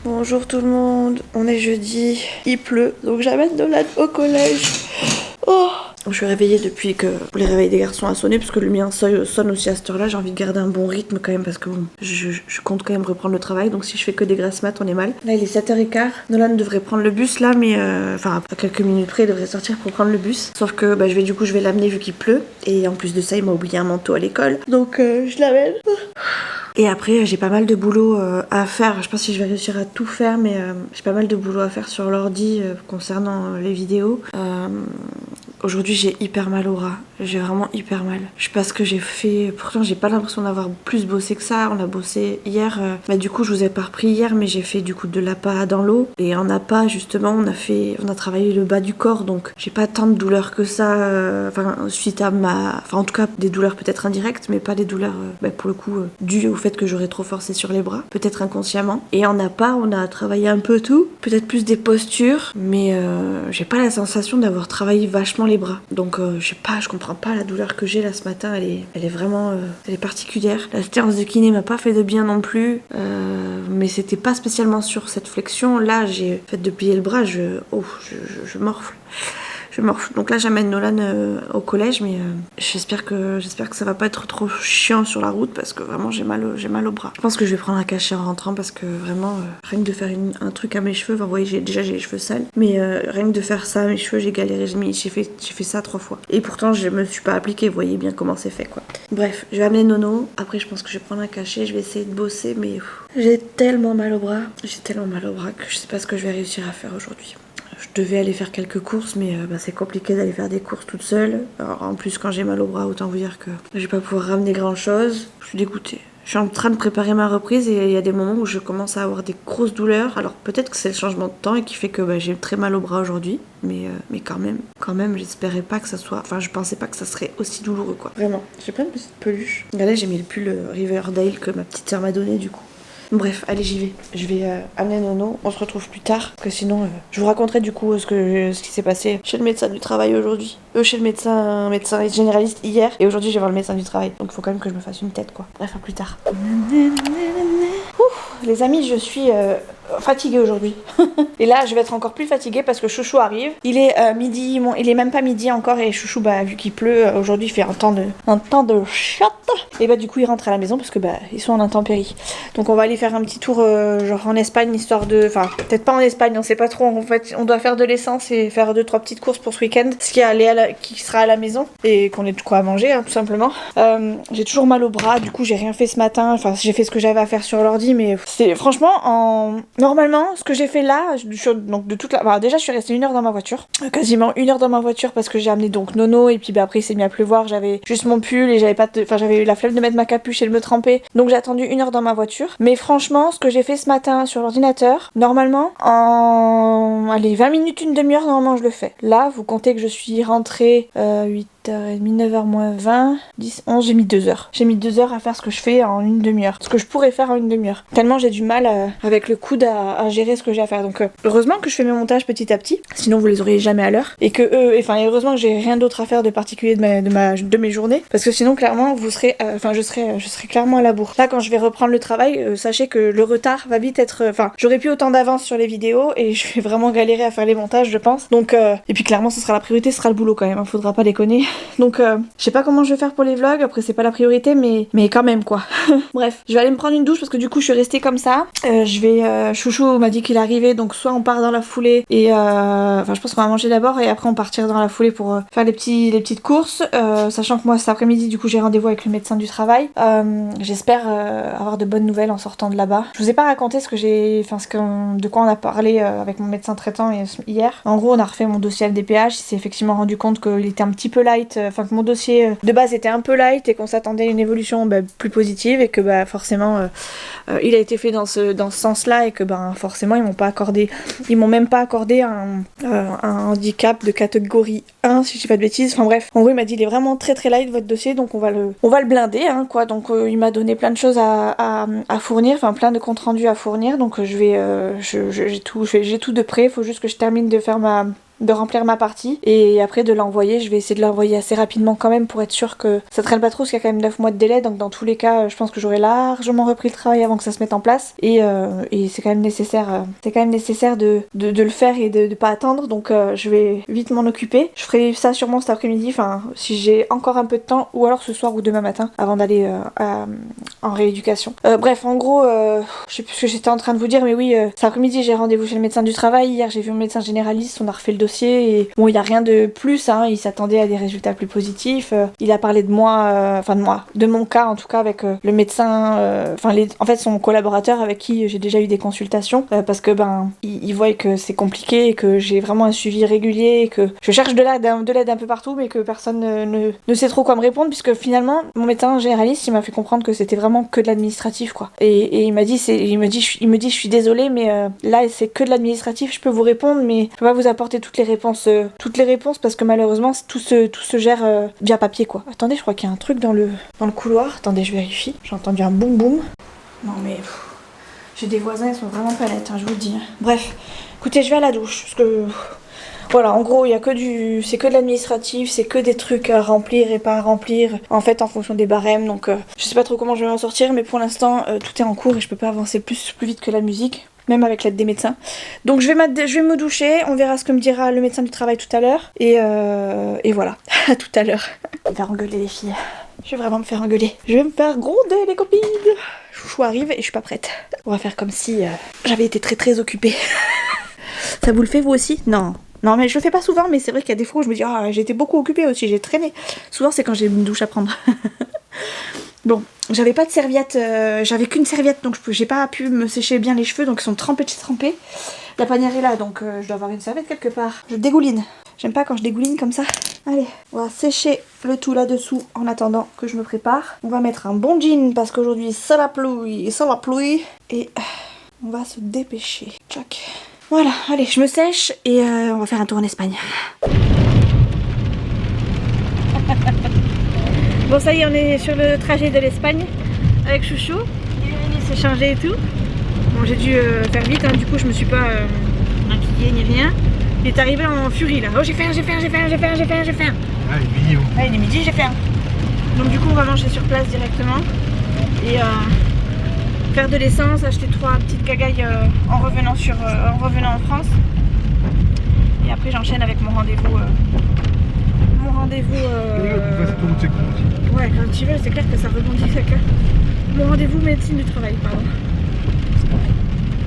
S2: Bonjour tout le monde, on est jeudi, il pleut, donc j'amène Nolan au collège. Oh, je suis réveillée depuis que les réveils des garçons a sonné, parce que le mien sonne aussi à cette heure-là. J'ai envie de garder un bon rythme quand même, parce que bon, je compte quand même reprendre le travail, donc si je fais que des grasses mat, on est mal. Là il est 7h15, Nolan devrait prendre le bus là, mais à quelques minutes près, il devrait sortir pour prendre le bus. Sauf que je vais l'amener vu qu'il pleut, et en plus de ça, il m'a oublié un manteau à l'école, donc je l'amène. Et après j'ai pas mal de boulot à faire, je sais pas si je vais réussir à tout faire mais j'ai pas mal de boulot à faire sur l'ordi concernant les vidéos. Aujourd'hui j'ai hyper mal au bras, j'ai vraiment hyper mal. Je sais pas ce que j'ai fait, pourtant j'ai pas l'impression d'avoir plus bossé que ça. On a bossé hier, du coup je vous ai pas repris hier, mais j'ai fait du coup de l'appât dans l'eau. Et en appât justement on a travaillé le bas du corps, donc j'ai pas tant de douleurs que ça, suite à en tout cas des douleurs peut-être indirectes, mais pas des douleurs pour le coup dues au fait que j'aurais trop forcé sur les bras, peut-être inconsciemment. Et en appât on a travaillé un peu tout, peut-être plus des postures, mais j'ai pas la sensation d'avoir travaillé vachement les bras. Donc je comprends pas la douleur que j'ai là ce matin, elle est vraiment elle est particulière. La séance de kiné m'a pas fait de bien non plus, mais c'était pas spécialement sur cette flexion. Là j'ai fait de plier le bras, je morfle. Donc là j'amène Nolan au collège, mais j'espère que ça va pas être trop chiant sur la route, parce que vraiment j'ai mal au bras. Je pense que je vais prendre un cachet en rentrant, parce que vraiment rien que de faire un truc à mes cheveux, vous voyez j'ai les cheveux sales, mais rien que de faire ça à mes cheveux j'ai galéré, j'ai fait ça 3 fois. Et pourtant je me suis pas appliquée, vous voyez bien comment c'est fait quoi. Bref, je vais amener Nono, après je pense que je vais prendre un cachet, je vais essayer de bosser, mais j'ai tellement mal au bras que je sais pas ce que je vais réussir à faire aujourd'hui. Je devais aller faire quelques courses, mais c'est compliqué d'aller faire des courses toute seule. Alors, en plus, quand j'ai mal au bras, autant vous dire que je vais pas pouvoir ramener grand chose. Je suis dégoûtée. Je suis en train de préparer ma reprise et il y a des moments où je commence à avoir des grosses douleurs. Alors peut-être que c'est le changement de temps et qui fait que j'ai très mal au bras aujourd'hui. Mais quand même, j'espérais pas que ça soit... Enfin, je pensais pas que ça serait aussi douloureux, quoi. Vraiment. J'ai plein de petites peluches. Regardez, j'ai mis le pull Riverdale que ma petite sœur m'a donné, du coup. Bref, allez, j'y vais. Je vais amener Nono. On se retrouve plus tard. Parce que sinon, je vous raconterai du coup ce qui s'est passé chez le médecin du travail aujourd'hui. Chez le médecin généraliste hier. Et aujourd'hui, je vais voir le médecin du travail. Donc il faut quand même que je me fasse une tête, quoi. Bref, à plus tard. Ouf, les amis, je suis fatiguée aujourd'hui. Et là, je vais être encore plus fatiguée parce que Chouchou arrive. Il est midi, il est même pas midi encore. Et Chouchou, vu qu'il pleut, aujourd'hui, il fait un temps de chatte. Et du coup, il rentre à la maison parce que ils sont en intempérie. Donc on va aller faire un petit tour genre en Espagne, histoire de... Enfin, peut-être pas en Espagne, on sait pas trop. En fait, on doit faire de l'essence et faire 2-3 petites courses pour ce week-end. Ce qui sera à la maison et qu'on ait de quoi à manger, hein, tout simplement. J'ai toujours mal au bras, du coup j'ai rien fait ce matin. Enfin, j'ai fait ce que j'avais à faire sur l'ordi, mais c'est franchement normalement ce que j'ai fait là, donc de toute la... déjà je suis restée 1 heure dans ma voiture, quasiment 1 heure dans ma voiture parce que j'ai amené donc Nono et puis après il s'est mis à pleuvoir, j'avais juste mon pull et j'avais eu la flemme de mettre ma capuche et de me tremper, donc j'ai attendu 1 heure dans ma voiture. Mais franchement, ce que j'ai fait ce matin sur l'ordinateur, normalement en 20 minutes, une demi-heure, normalement je le fais. Là, vous comptez que je suis rentrée 8h30, 9h moins 20, 10, 11, j'ai mis 2 heures. J'ai mis 2 heures à faire ce que je fais en une demi-heure. Ce que je pourrais faire en une demi-heure. Tellement j'ai du mal avec le coude à gérer ce que j'ai à faire. Donc heureusement que je fais mes montages petit à petit, sinon vous les auriez jamais à l'heure. Et que heureusement que j'ai rien d'autre à faire de particulier de mes journées. Parce que sinon clairement vous serez, je serai clairement à la bourre. Là quand je vais reprendre le travail, sachez que le retard va vite être... j'aurais plus autant d'avance sur les vidéos et je vais vraiment galérer à faire les montages je pense. Donc et puis clairement ce sera la priorité, ce sera le boulot quand même, hein, faudra pas déconner. Donc je sais pas comment je vais faire pour les vlogs, après c'est pas la priorité mais quand même quoi. Bref, je vais aller me prendre une douche parce que du coup je suis restée comme ça. Chouchou m'a dit qu'il arrivait, donc soit on part dans la foulée et je pense qu'on va manger d'abord et après on partira dans la foulée pour faire les petites courses, sachant que moi cet après-midi du coup j'ai rendez-vous avec le médecin du travail. J'espère avoir de bonnes nouvelles en sortant de là-bas. Je vous ai pas raconté de quoi on a parlé avec mon médecin traitant hier. En gros on a refait mon dossier LDPH, il s'est effectivement rendu compte qu'il était un petit peu light, que mon dossier de base était un peu light et qu'on s'attendait à une évolution plus positive et que forcément il a été fait dans ce sens-là et que forcément ils m'ont même pas accordé un handicap de catégorie 1 si je dis pas de bêtises. Enfin bref, en gros il m'a dit il est vraiment très très light votre dossier, donc on va le blinder hein, quoi. Donc il m'a donné plein de choses à fournir, plein de comptes rendus à fournir, donc j'ai tout de prêt, il faut juste que je termine de remplir ma partie et après de l'envoyer. Je vais essayer de l'envoyer assez rapidement quand même pour être sûr que ça traîne pas trop, parce qu'il y a quand même 9 mois de délai, donc dans tous les cas je pense que j'aurai largement repris le travail avant que ça se mette en place et c'est quand même nécessaire de le faire et de pas attendre, donc je vais vite m'en occuper. Je ferai ça sûrement cet après-midi, si j'ai encore un peu de temps, ou alors ce soir ou demain matin avant d'aller en rééducation. Bref, en gros je sais plus ce que j'étais en train de vous dire, mais oui, cet après-midi j'ai rendez-vous chez le médecin du travail. Hier j'ai vu mon médecin généraliste, on a refait le dossier dossier. Et bon, il n'y a rien de plus, hein, il s'attendait à des résultats plus positifs. Il a parlé de moi, de mon cas en tout cas, avec le médecin, en fait son collaborateur avec qui j'ai déjà eu des consultations, parce que il voit que c'est compliqué et que j'ai vraiment un suivi régulier, et que je cherche de l'aide un peu partout, mais que personne ne sait trop quoi me répondre, puisque finalement, mon médecin généraliste, il m'a fait comprendre que c'était vraiment que de l'administratif, quoi. Et il me dit, je suis désolée, mais là, c'est que de l'administratif, je peux vous répondre, mais je peux pas vous apporter toutes les réponses, parce que malheureusement, tout se gère via papier, quoi. Attendez, je crois qu'il y a un truc dans le couloir. Attendez, je vérifie. J'ai entendu un boum boum. Non mais... j'ai des voisins, ils sont vraiment pas nets, hein, je vous le dis. Bref, écoutez, je vais à la douche, parce que... Voilà, en gros, il y a c'est que de l'administratif, c'est que des trucs à remplir et pas à remplir, en fait, en fonction des barèmes, donc je sais pas trop comment je vais m'en sortir, mais pour l'instant, tout est en cours et je peux pas avancer plus vite que la musique, même avec l'aide des médecins. Donc je vais me doucher, on verra ce que me dira le médecin du travail tout à l'heure, et voilà, à tout à l'heure. Je vais faire engueuler les filles. Je vais vraiment me faire engueuler. Je vais me faire gronder les copines. Chouchou arrive et je suis pas prête. On va faire comme si j'avais été très très occupée. Ça vous le fait vous aussi? Non, mais je le fais pas souvent, mais c'est vrai qu'il y a des fois où je me dis j'ai été beaucoup occupée aussi, j'ai traîné. Souvent c'est quand j'ai une douche à prendre. Bon, j'avais pas de serviette, j'avais qu'une serviette, donc j'ai pas pu me sécher bien les cheveux, donc ils sont trempés de chez trempés. La panière est là, donc je dois avoir une serviette quelque part. Je dégouline. J'aime pas quand je dégouline comme ça. Allez, on va sécher le tout là-dessous en attendant que je me prépare. On va mettre un bon jean parce qu'aujourd'hui c'est la pluie. Et on va se dépêcher. Tchac. Voilà, allez, je me sèche et on va faire un tour en Espagne. Bon, ça y est, on est sur le trajet de l'Espagne avec Chouchou. Il s'est changé et tout. Bon, j'ai dû faire vite, hein, du coup, je me suis pas maquillée ni rien. Il est arrivé en furie là. Oh, j'ai faim.
S3: Ah, il est midi.
S2: Ouais, il est midi, j'ai faim. Donc, du coup, on va manger sur place directement. Et faire de l'essence, acheter 3 petites cagailles en revenant en France. Et après j'enchaîne avec mon rendez-vous. Ouais, quand tu veux, c'est clair que ça rebondit, c'est clair. Mon rendez-vous médecine du travail, pardon.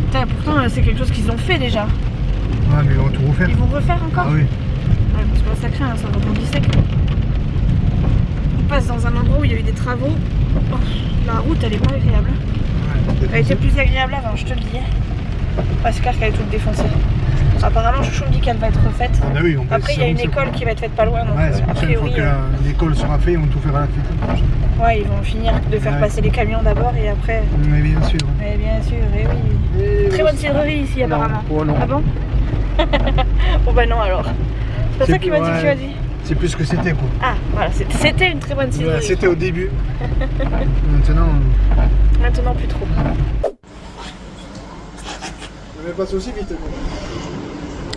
S2: Putain, pourtant c'est quelque chose qu'ils ont fait déjà.
S3: Ah, mais ils vont tout refaire.
S2: Ils vont refaire encore?
S3: Ah oui.
S2: Ouais, parce que là ça craint, ça rebondit sec. On passe dans un endroit où il y a eu des travaux. Oh, la route elle est pas agréable. Elle était plus agréable avant, je te le dis. Ouais, c'est clair qu'elle est toute défoncée. Apparemment, Chouchou me dit qu'elle va être refaite.
S3: Ah oui,
S2: après, il y a une école qui va être faite pas loin. Donc,
S3: ouais, c'est pour ça une fois que l'école sera faite, ils vont tout faire à la fête.
S2: Ouais, ils vont finir de faire passer les camions d'abord et après.
S3: Mais bien sûr.
S2: Mais bien sûr, et oui. Très bonne cidrerie ici, apparemment.
S3: Oh non.
S2: Ah bon? Bon, bah non alors. C'est pas ça qu'il m'a dit que tu as dit.
S3: C'est plus ce que c'était, quoi.
S2: Ah, voilà, c'était une très bonne cidrerie.
S3: Ouais, c'était au début. Maintenant,
S2: plus trop.
S3: On va passer aussi vite, quoi.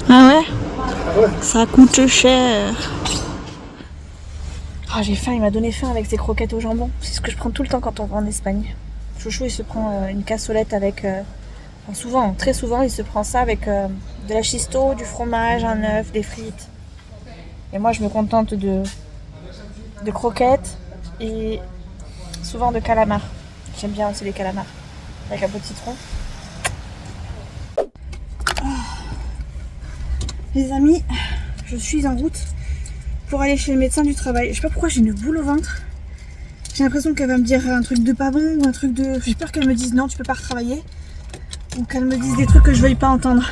S2: Ah ouais?
S3: Ah ouais.
S2: Ça coûte cher. Ah, j'ai faim, il m'a donné faim avec ses croquettes au jambon. C'est ce que je prends tout le temps quand on va en Espagne. Chouchou, il se prend une cassolette avec... souvent, très souvent, il se prend ça avec de la chisto, du fromage, un œuf, des frites. Et moi, je me contente de croquettes et souvent de calamars. J'aime bien aussi les calamars, avec un peu de citron. Les amis, je suis en route pour aller chez le médecin du travail. Je sais pas pourquoi j'ai une boule au ventre. J'ai l'impression qu'elle va me dire un truc de pas bon ou un truc de... J'ai peur qu'elle me dise non, tu peux pas retravailler. Ou qu'elle me dise des trucs que je veuille pas entendre.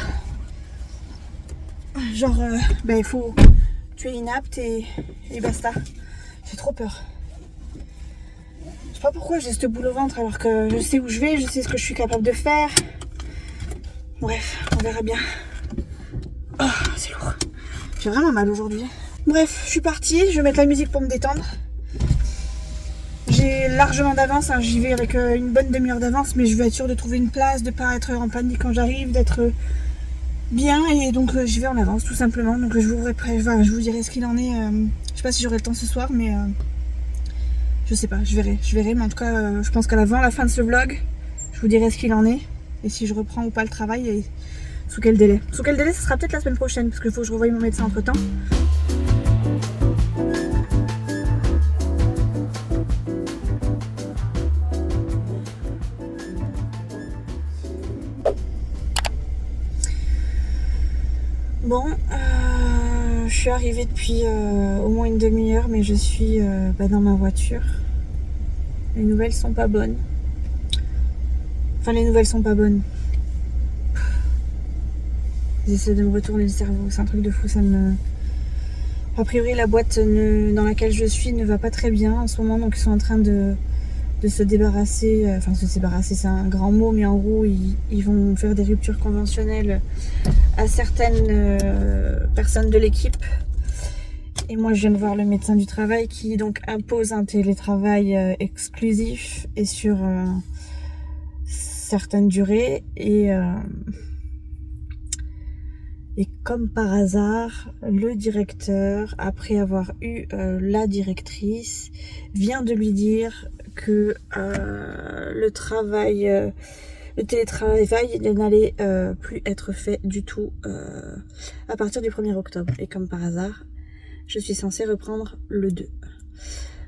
S2: Genre, il faut... Tu es inapte et basta. J'ai trop peur. Je sais pas pourquoi j'ai cette boule au ventre alors que je sais où je vais, je sais ce que je suis capable de faire. Bref, on verra bien. Oh, c'est lourd. J'ai vraiment mal aujourd'hui. Bref, je suis partie, je vais mettre la musique pour me détendre. J'ai largement d'avance, hein. J'y vais avec une bonne demi-heure d'avance, mais je veux être sûre de trouver une place, de pas être en panique quand j'arrive, d'être bien, et donc j'y vais en avance tout simplement. Donc je vous dirai ce qu'il en est. Je sais pas si j'aurai le temps ce soir, mais je sais pas, je verrai. Mais en tout cas, je pense qu'avant la fin de ce vlog, je vous dirai ce qu'il en est et si je reprends ou pas le travail et sous quel délai. Sous quel délai, ce sera peut-être la semaine prochaine parce qu'il faut que je revoie mon médecin entre temps. Bon, Je suis arrivée depuis au moins une demi-heure, mais je suis dans ma voiture. Les nouvelles sont pas bonnes. Enfin, les nouvelles sont pas bonnes. Ils essaient de me retourner le cerveau. C'est un truc de fou. A priori, la boîte dans laquelle je suis ne va pas très bien en ce moment. Donc, ils sont en train de se débarrasser. Enfin, se débarrasser, c'est un grand mot. Mais en gros, ils vont faire des ruptures conventionnelles à certaines personnes de l'équipe. Et moi, je viens de voir le médecin du travail qui donc impose un télétravail exclusif et sur certaines durées. Et comme par hasard, le directeur, après avoir eu la directrice, vient de lui dire que le télétravail n'allait plus être fait du tout à partir du 1er octobre. Et comme par hasard, je suis censée reprendre le 2.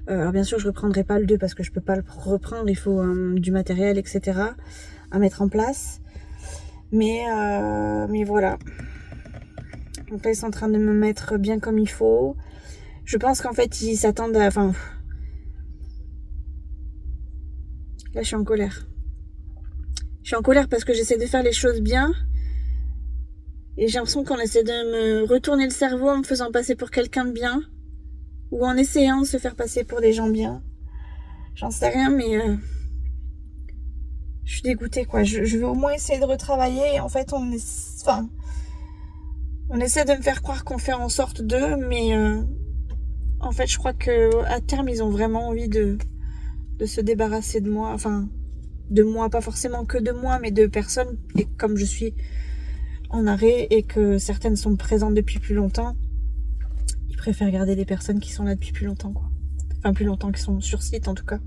S2: Alors bien sûr, je reprendrai pas le 2 parce que je peux pas le reprendre. Il faut du matériel, etc. à mettre en place. Mais voilà. Donc là, ils sont en train de me mettre bien comme il faut. Je pense qu'en fait, ils s'attendent à... Enfin... Là, je suis en colère. Je suis en colère parce que j'essaie de faire les choses bien. Et j'ai l'impression qu'on essaie de me retourner le cerveau en me faisant passer pour quelqu'un de bien. Ou en essayant de se faire passer pour des gens bien. J'en sais rien, mais... je suis dégoûtée, quoi. Je veux au moins essayer de retravailler. Et en fait, on essaie de me faire croire qu'on fait en sorte d'eux, mais en fait, je crois que à terme, ils ont vraiment envie de se débarrasser de moi. Enfin, de moi, pas forcément que de moi, mais de personnes. Et comme je suis en arrêt et que certaines sont présentes depuis plus longtemps, ils préfèrent garder des personnes qui sont là depuis plus longtemps, quoi. Enfin, plus longtemps, qui sont sur site, en tout cas.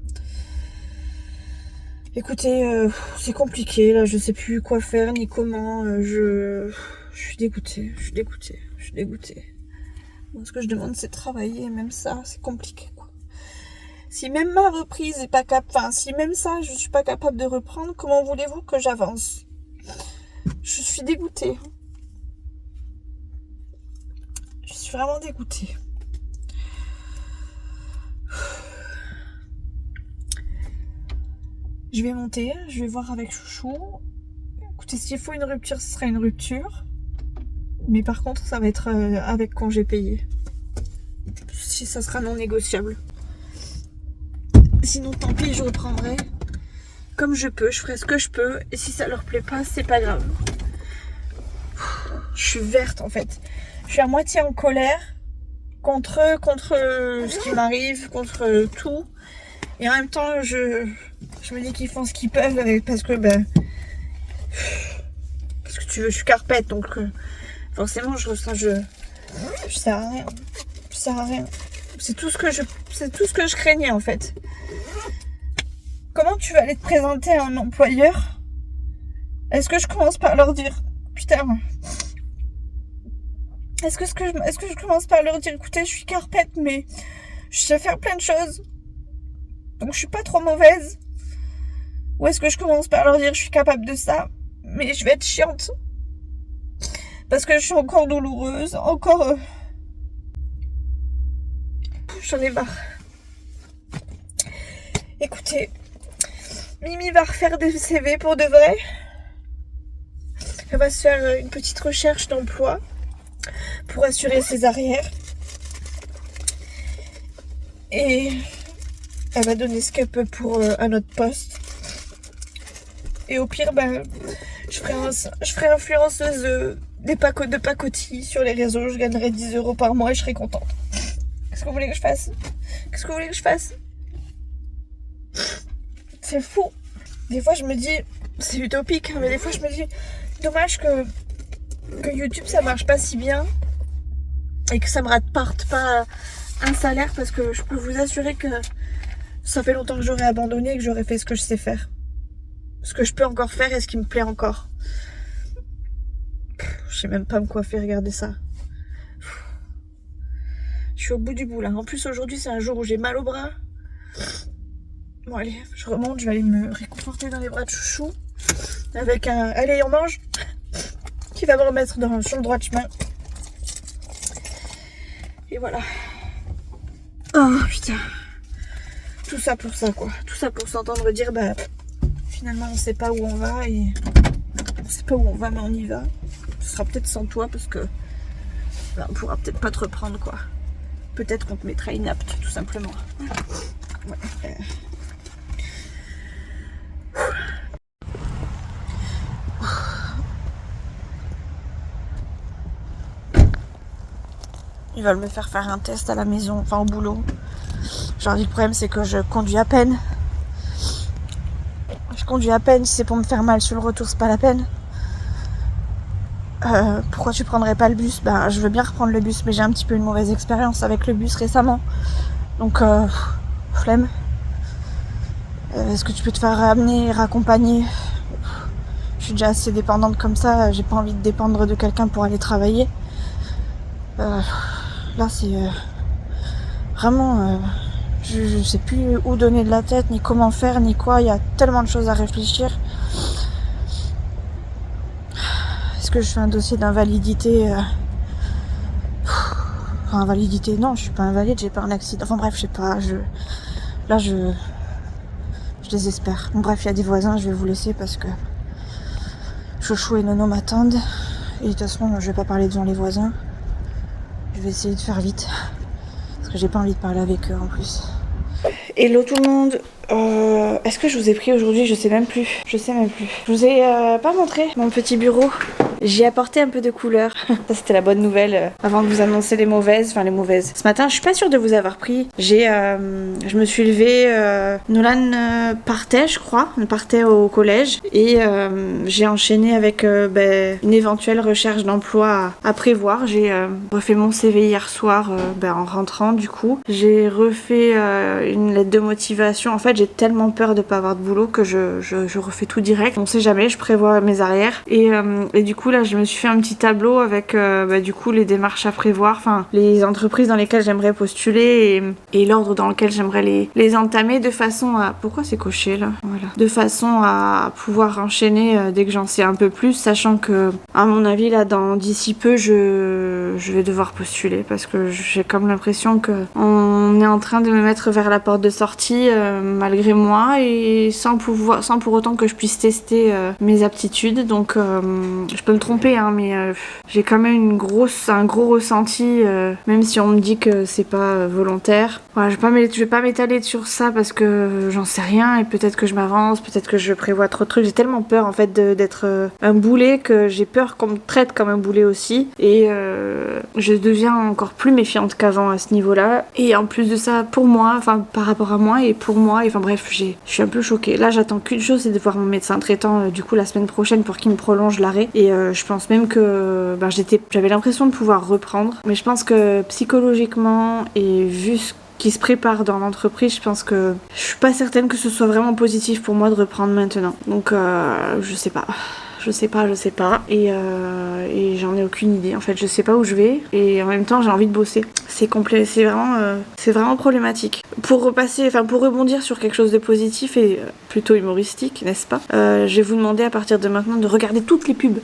S2: Écoutez, c'est compliqué, là, je sais plus quoi faire, ni comment, je suis dégoûtée. Moi, ce que je demande, c'est de travailler, et même ça, c'est compliqué, quoi. Si même ma reprise est pas capable, enfin, si même ça, je suis pas capable de reprendre, comment voulez-vous que j'avance? Je suis dégoûtée. Je suis vraiment dégoûtée. Je vais monter, je vais voir avec Chouchou. Écoutez, s'il faut une rupture, ce sera une rupture. Mais par contre, ça va être avec congé payé. Si ça sera non négociable. Sinon, tant pis, je reprendrai. Comme je peux, je ferai ce que je peux. Et si ça leur plaît pas, c'est pas grave. Je suis verte, en fait. Je suis à moitié en colère. Contre ce qui m'arrive, contre tout. Et en même temps, je me dis qu'ils font ce qu'ils peuvent parce que, qu'est-ce que tu veux, je suis carpette, donc forcément, je sers à rien. Je sers à rien. C'est tout ce que je craignais, en fait. Comment tu vas aller te présenter à un employeur? Est-ce que je commence par leur dire, putain, est-ce que je commence par leur dire, écoutez, je suis carpette, mais je sais faire plein de choses. Donc je suis pas trop mauvaise. Ou est-ce que je commence par leur dire je suis capable de ça, mais je vais être chiante parce que je suis encore douloureuse, encore... J'en ai marre. Écoutez, Mimi va refaire des CV pour de vrai. Elle va se faire une petite recherche d'emploi pour assurer ses arrières. Et elle va donner ce qu'elle peut pour un autre poste. Et au pire, je ferai influenceuse de pacotille sur les réseaux. Je gagnerai 10 € par mois et je serai contente. Qu'est-ce que vous voulez que je fasse? C'est fou. Des fois, je me dis, c'est utopique, mais des fois, je me dis, dommage que YouTube, ça marche pas si bien et que ça me rapporte pas un salaire, parce que je peux vous assurer que ça fait longtemps que j'aurais abandonné et que j'aurais fait ce que je sais faire. Ce que je peux encore faire et ce qui me plaît encore. Je sais même pas me coiffer, regardez ça. Je suis au bout du bout là. En plus aujourd'hui c'est un jour où j'ai mal au bras. Bon allez, je remonte, je vais aller me réconforter dans les bras de Chouchou. Avec un allez on mange qui va me remettre sur le droit de chemin. Et voilà. Oh putain. Tout ça pour ça quoi. Tout ça pour s'entendre dire bah finalement on sait pas où on va et on sait pas où on va mais on y va. Ce sera peut-être sans toi parce que bah, on pourra peut-être pas te reprendre quoi. Peut-être qu'on te mettra inapte tout simplement. Ouais. Ils veulent me faire un test à la maison, enfin au boulot. Je leur dis le problème c'est que je conduis à peine. Je conduis à peine, si c'est pour me faire mal sur le retour c'est pas la peine. Pourquoi tu prendrais pas le bus? Ben je veux bien reprendre le bus mais j'ai un petit peu une mauvaise expérience avec le bus récemment. Donc flemme. Est-ce que tu peux te faire amener et raccompagner? Je suis déjà assez dépendante comme ça, j'ai pas envie de dépendre de quelqu'un pour aller travailler. Là c'est vraiment je sais plus où donner de la tête, ni comment faire, ni quoi, il y a tellement de choses à réfléchir. Est-ce que je fais un dossier d'invalidité Enfin, invalidité, non, je suis pas invalide, j'ai pas un accident. Enfin bref, je sais pas, là je désespère. Bon bref, il y a des voisins, je vais vous laisser parce que Chouchou et Nono m'attendent. Et de toute façon, je vais pas parler devant les voisins. Je vais essayer de faire vite. Parce que j'ai pas envie de parler avec eux en plus. Hello tout le monde. Est-ce que je vous ai pris aujourd'hui? Je sais même plus. Je vous ai pas montré mon petit bureau. J'ai apporté un peu de couleur. Ça c'était la bonne nouvelle avant de vous annoncer les mauvaises. Enfin les mauvaises. Ce matin je suis pas sûre de vous avoir pris. Je me suis levée. Nolan partait je crois. On partait au collège. Et j'ai enchaîné avec une éventuelle recherche d'emploi à prévoir. J'ai refait mon CV hier soir en rentrant du coup. J'ai refait une lettre de motivation. En fait j'ai tellement peur de pas avoir de boulot que je refais tout direct. On sait jamais, je prévois mes arrières. Et du coup là je me suis fait un petit tableau avec du coup les démarches à prévoir, enfin les entreprises dans lesquelles j'aimerais postuler et l'ordre dans lequel j'aimerais les entamer de façon à... Pourquoi c'est coché là? Voilà. De façon à pouvoir enchaîner dès que j'en sais un peu plus, sachant que à mon avis là d'ici peu je vais devoir postuler parce que j'ai comme l'impression que on est en train de me mettre vers la porte de sortie malgré moi et sans pour autant que je puisse tester mes aptitudes. Donc je peux me tromper hein, mais j'ai quand même un gros ressenti même si on me dit que c'est pas volontaire. Voilà, je vais pas m'étaler sur ça parce que j'en sais rien et peut-être que je m'avance, peut-être que je prévois trop de trucs. J'ai tellement peur en fait d'être un boulet que j'ai peur qu'on me traite comme un boulet aussi et je deviens encore plus méfiante qu'avant à ce niveau-là. Et en plus de ça, pour moi, enfin par rapport à moi et pour moi, enfin bref, je suis un peu choquée. Là, j'attends qu'une chose, c'est de voir mon médecin traitant du coup la semaine prochaine pour qu'il me prolonge l'arrêt. Et je pense même que j'avais l'impression de pouvoir reprendre, mais je pense que psychologiquement et vu ce qui se prépare dans l'entreprise, je pense que je suis pas certaine que ce soit vraiment positif pour moi de reprendre maintenant. Donc je sais pas. Et j'en ai aucune idée. En fait, je sais pas où je vais et en même temps, j'ai envie de bosser. C'est vraiment problématique. Pour rebondir sur quelque chose de positif et plutôt humoristique, n'est-ce pas? Je vais vous demander à partir de maintenant de regarder toutes les pubs.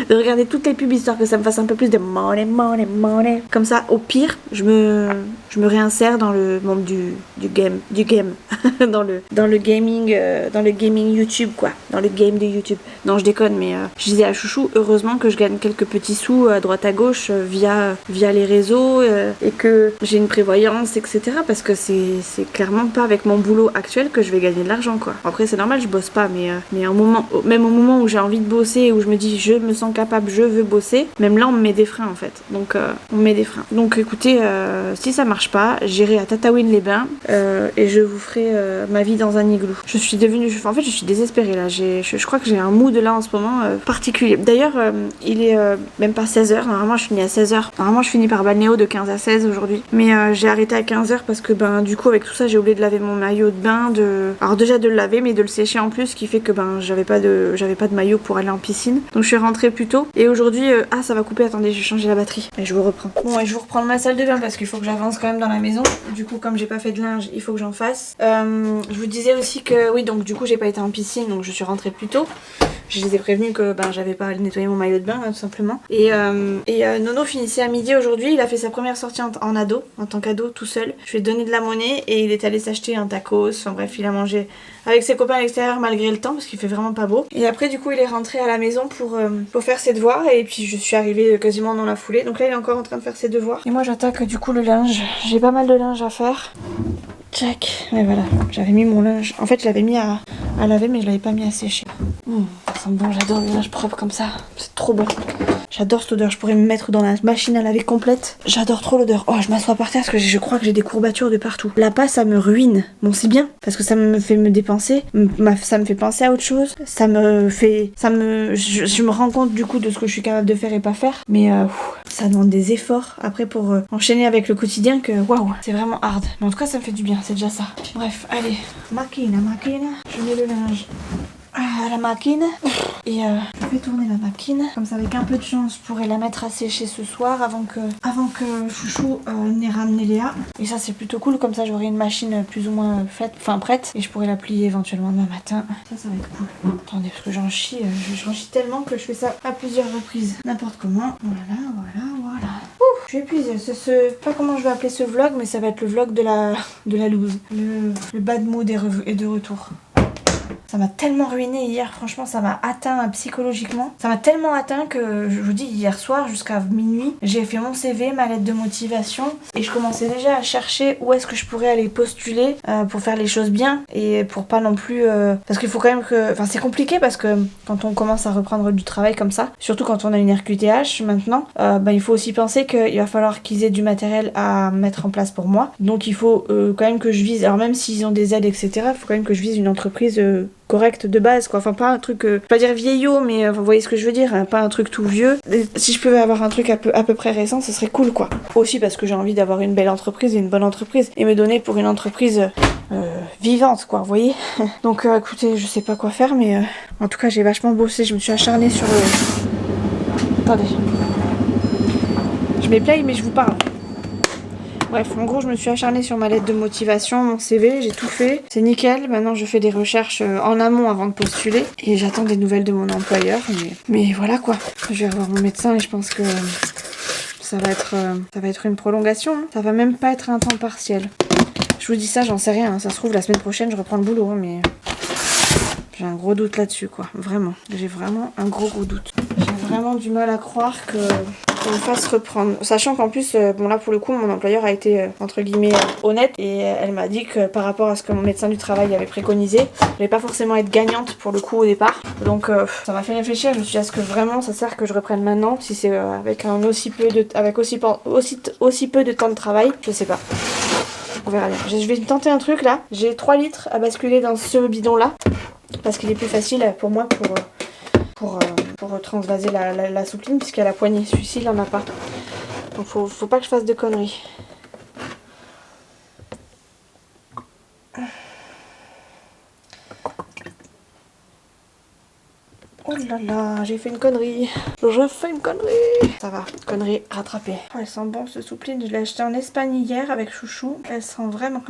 S2: De regarder toutes les pubs histoire que ça me fasse un peu plus de money. Comme ça, au pire, je me réinsère dans le monde du game. dans le gaming YouTube quoi. Dans le game de YouTube. Non, je déconne, mais je disais à Chouchou, heureusement que je gagne quelques petits sous à droite à gauche via les réseaux et que j'ai une prévoyance, etc. Parce que c'est clairement pas avec mon boulot actuel que je vais gagner de l'argent quoi. Après, c'est normal, je bosse pas, mais même au moment où j'ai envie de bosser, où je me dis je me sens capable, je veux bosser, même là on me met des freins en fait. Donc on me met des freins. Donc écoutez, si ça marche pas, j'irai à Tataouine-les-Bains et je vous ferai ma vie dans un igloo. Je suis désespérée là. Je crois que j'ai un mood là en ce moment particulier. D'ailleurs, il est même pas 16h. Normalement, je finis à 16h. Normalement, je finis par balnéo de 15 à 16 aujourd'hui. Mais j'ai arrêté à 15h parce que du coup, avec tout ça, j'ai oublié de laver mon maillot de bain. Alors déjà de le laver, mais de le sécher en plus, ce qui fait que j'avais pas de maillot pour aller en piscine. Donc je suis rentrée plus tôt. Et aujourd'hui, ça va couper. Attendez, je vais changer la batterie. Et je vous reprends. Bon, et je vous reprends ma salle de bain parce qu'il faut que j'avance quand même dans la maison. Du coup, comme j'ai pas fait de linge, il faut que j'en fasse. je vous disais aussi que oui, donc du coup j'ai pas été en piscine, donc je suis rentrée plus tôt. Je les ai prévenus que j'avais pas à nettoyer mon maillot de bain, tout simplement. Et Nono finissait à midi aujourd'hui. Il a fait sa première sortie en ado, en tant qu'ado, tout seul. Je lui ai donné de la monnaie et il est allé s'acheter un tacos. Enfin bref, il a mangé avec ses copains à l'extérieur malgré le temps parce qu'il fait vraiment pas beau. Et après, du coup, il est rentré à la maison pour faire ses devoirs. Et puis je suis arrivée quasiment dans la foulée. Donc là, il est encore en train de faire ses devoirs. Et moi, j'attaque du coup le linge. J'ai pas mal de linge à faire. Check. Et voilà, j'avais mis mon linge. En fait, je l'avais mis à laver, mais je l'avais pas mis à sécher. Ça sent bon, j'adore le linge propre comme ça. C'est trop bon. J'adore cette odeur. Je pourrais me mettre dans la machine à laver complète. J'adore trop l'odeur. Oh, je m'assois par terre parce que je crois que j'ai des courbatures de partout. La pâte, ça me ruine. Bon, c'est bien parce que ça me fait me dépenser. Ça me fait penser à autre chose. Je me rends compte du coup de ce que je suis capable de faire et pas faire. Mais ça demande des efforts après pour enchaîner avec le quotidien que waouh, c'est vraiment hard. Mais en tout cas, ça me fait du bien. C'est déjà ça. Bref, allez. Machine. Je mets le linge à la machine et je fais tourner la machine comme ça. Avec un peu de chance, je pourrais la mettre à sécher ce soir avant que Chouchou n'ait ramené Léa. Et ça, c'est plutôt cool, comme ça j'aurai une machine plus ou moins prête et je pourrais la plier éventuellement demain matin. Ça va être cool. Attendez, parce que j'en chie tellement que je fais ça à plusieurs reprises n'importe comment. Voilà. Ouh, je suis épuisée. Je sais pas comment je vais appeler ce vlog, mais ça va être le vlog de la loose, le bad mood et de retour. Ça m'a tellement ruiné hier, franchement ça m'a atteint psychologiquement. Ça m'a tellement atteint que je vous dis, hier soir jusqu'à minuit, j'ai fait mon CV, ma lettre de motivation et je commençais déjà à chercher où est-ce que je pourrais aller postuler pour faire les choses bien et pour pas non plus... Parce qu'il faut quand même que... Enfin c'est compliqué parce que quand on commence à reprendre du travail comme ça, surtout quand on a une RQTH maintenant, il faut aussi penser qu'il va falloir qu'ils aient du matériel à mettre en place pour moi. Donc il faut quand même que je vise, alors même s'ils ont des aides etc, il faut quand même que je vise une entreprise correcte de base quoi, enfin pas un truc pas dire vieillot, mais vous voyez ce que je veux dire, hein, pas un truc tout vieux. Et si je pouvais avoir un truc à peu près récent, ce serait cool quoi. Aussi parce que j'ai envie d'avoir une belle entreprise et une bonne entreprise et me donner pour une entreprise vivante quoi, vous voyez. Donc écoutez, je sais pas quoi faire, mais en tout cas j'ai vachement bossé, je me suis acharnée sur attendez, je m'éplaye mais je vous parle. Bref, en gros, je me suis acharnée sur ma lettre de motivation, mon CV, j'ai tout fait. C'est nickel. Maintenant, je fais des recherches en amont avant de postuler. Et j'attends des nouvelles de mon employeur. Mais voilà quoi. Je vais revoir mon médecin et je pense que ça va être une prolongation. Hein. Ça va même pas être un temps partiel. Je vous dis ça, j'en sais rien. Hein. Ça se trouve, la semaine prochaine, je reprends le boulot. Hein, mais j'ai un gros doute là-dessus, quoi. Vraiment. J'ai vraiment un gros doute. J'ai vraiment du mal à croire qu'on me fasse reprendre. Sachant qu'en plus, bon là pour le coup, mon employeur a été entre guillemets honnête et elle m'a dit que par rapport à ce que mon médecin du travail avait préconisé, je vais pas forcément être gagnante pour le coup au départ. Donc ça m'a fait réfléchir. Je me suis dit, est-ce que vraiment ça sert que je reprenne maintenant si c'est avec aussi peu de temps de travail? Je sais pas. On verra bien. Je vais tenter un truc là. J'ai 3 litres à basculer dans ce bidon là parce qu'il est plus facile pour moi pour transvaser la soupline puisqu'il y a la poignée. Celui-ci il en a pas. Donc faut pas que je fasse de conneries. Oh là là, j'ai fait une connerie. Je fais une connerie. Ça va, connerie rattrapée. Oh, elle sent bon ce soupline. Je l'ai acheté en Espagne hier avec Chouchou. Elle sent vraiment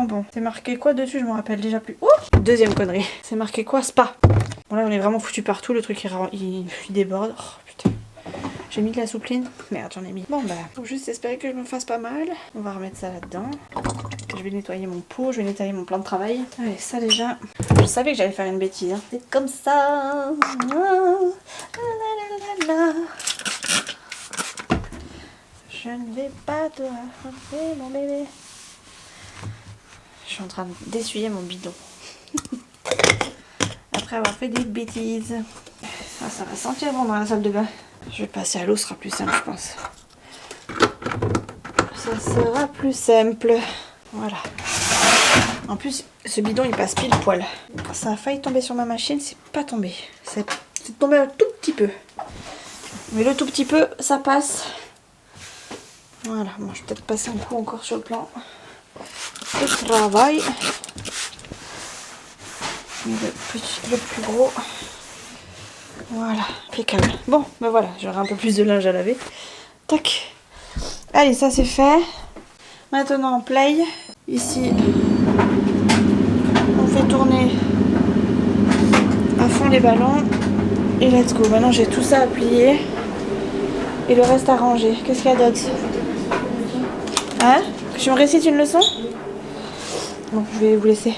S2: bon. C'est marqué quoi dessus? Je me rappelle déjà plus. Oh, deuxième connerie. C'est marqué quoi? Spa. Bon là on est vraiment foutu partout. Le truc il déborde. Oh putain. J'ai mis de la soupline. Merde, j'en ai mis. Bon bah, faut juste espérer que je me fasse pas mal. On va remettre ça là-dedans. Je vais nettoyer mon pot, je vais nettoyer mon plan de travail. Allez, ça déjà. Je savais que j'allais faire une bêtise. Hein. C'est comme ça. Je ne vais pas te raconter mon bébé. Je suis en train d'essuyer mon bidon. Après avoir fait des bêtises. Ah, ça va sentir bon dans la salle de bain. Je vais passer à l'eau, ce sera plus simple, je pense. Ça sera plus simple. Voilà. En plus, ce bidon, il passe pile poil. Ça a failli tomber sur ma machine, c'est pas tombé. C'est tombé un tout petit peu. Mais le tout petit peu, ça passe. Voilà, bon, je vais peut-être passer un coup encore sur le plan de travail. Mais le plus gros... Voilà, impeccable. Bon, ben voilà, j'aurai un peu plus de linge à laver. Tac. Allez, ça c'est fait. Maintenant, on play. Ici, retourner à fond les ballons. Et let's go. Maintenant j'ai tout ça à plier. Et le reste à ranger. Qu'est-ce qu'il y a d'autre? Hein? Que je me récite une leçon? Bon, je vais vous laisser.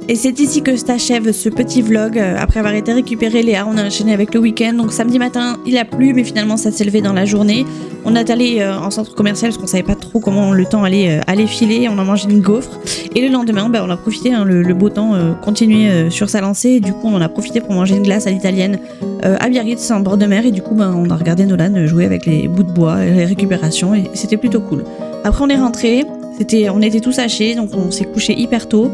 S2: Et c'est ici que s'achève ce petit vlog. Après avoir été récupéré Léa, on a enchaîné avec le week-end. Donc samedi matin, il a plu, mais finalement ça s'est levé dans la journée. On est allé en centre commercial parce qu'on savait pas trop comment le temps allait filer. On a mangé une gaufre. Et le lendemain, on a profité, le beau temps continuait sur sa lancée. Et du coup, on en a profité pour manger une glace à l'italienne à Biarritz, en bord de mer. Et du coup, on a regardé Nolan jouer avec les bouts de bois, les récupérations. Et c'était plutôt cool. Après, on est rentré. On était tous hachés, donc on s'est couché hyper tôt.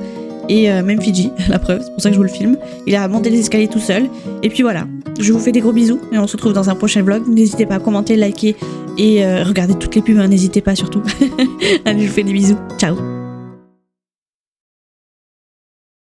S2: Et même Fidji, la preuve, c'est pour ça que je vous le filme. Il a monté les escaliers tout seul. Et puis voilà, je vous fais des gros bisous et on se retrouve dans un prochain vlog. N'hésitez pas à commenter, liker et regarder toutes les pubs, hein, n'hésitez pas surtout. Allez, je vous fais des bisous. Ciao.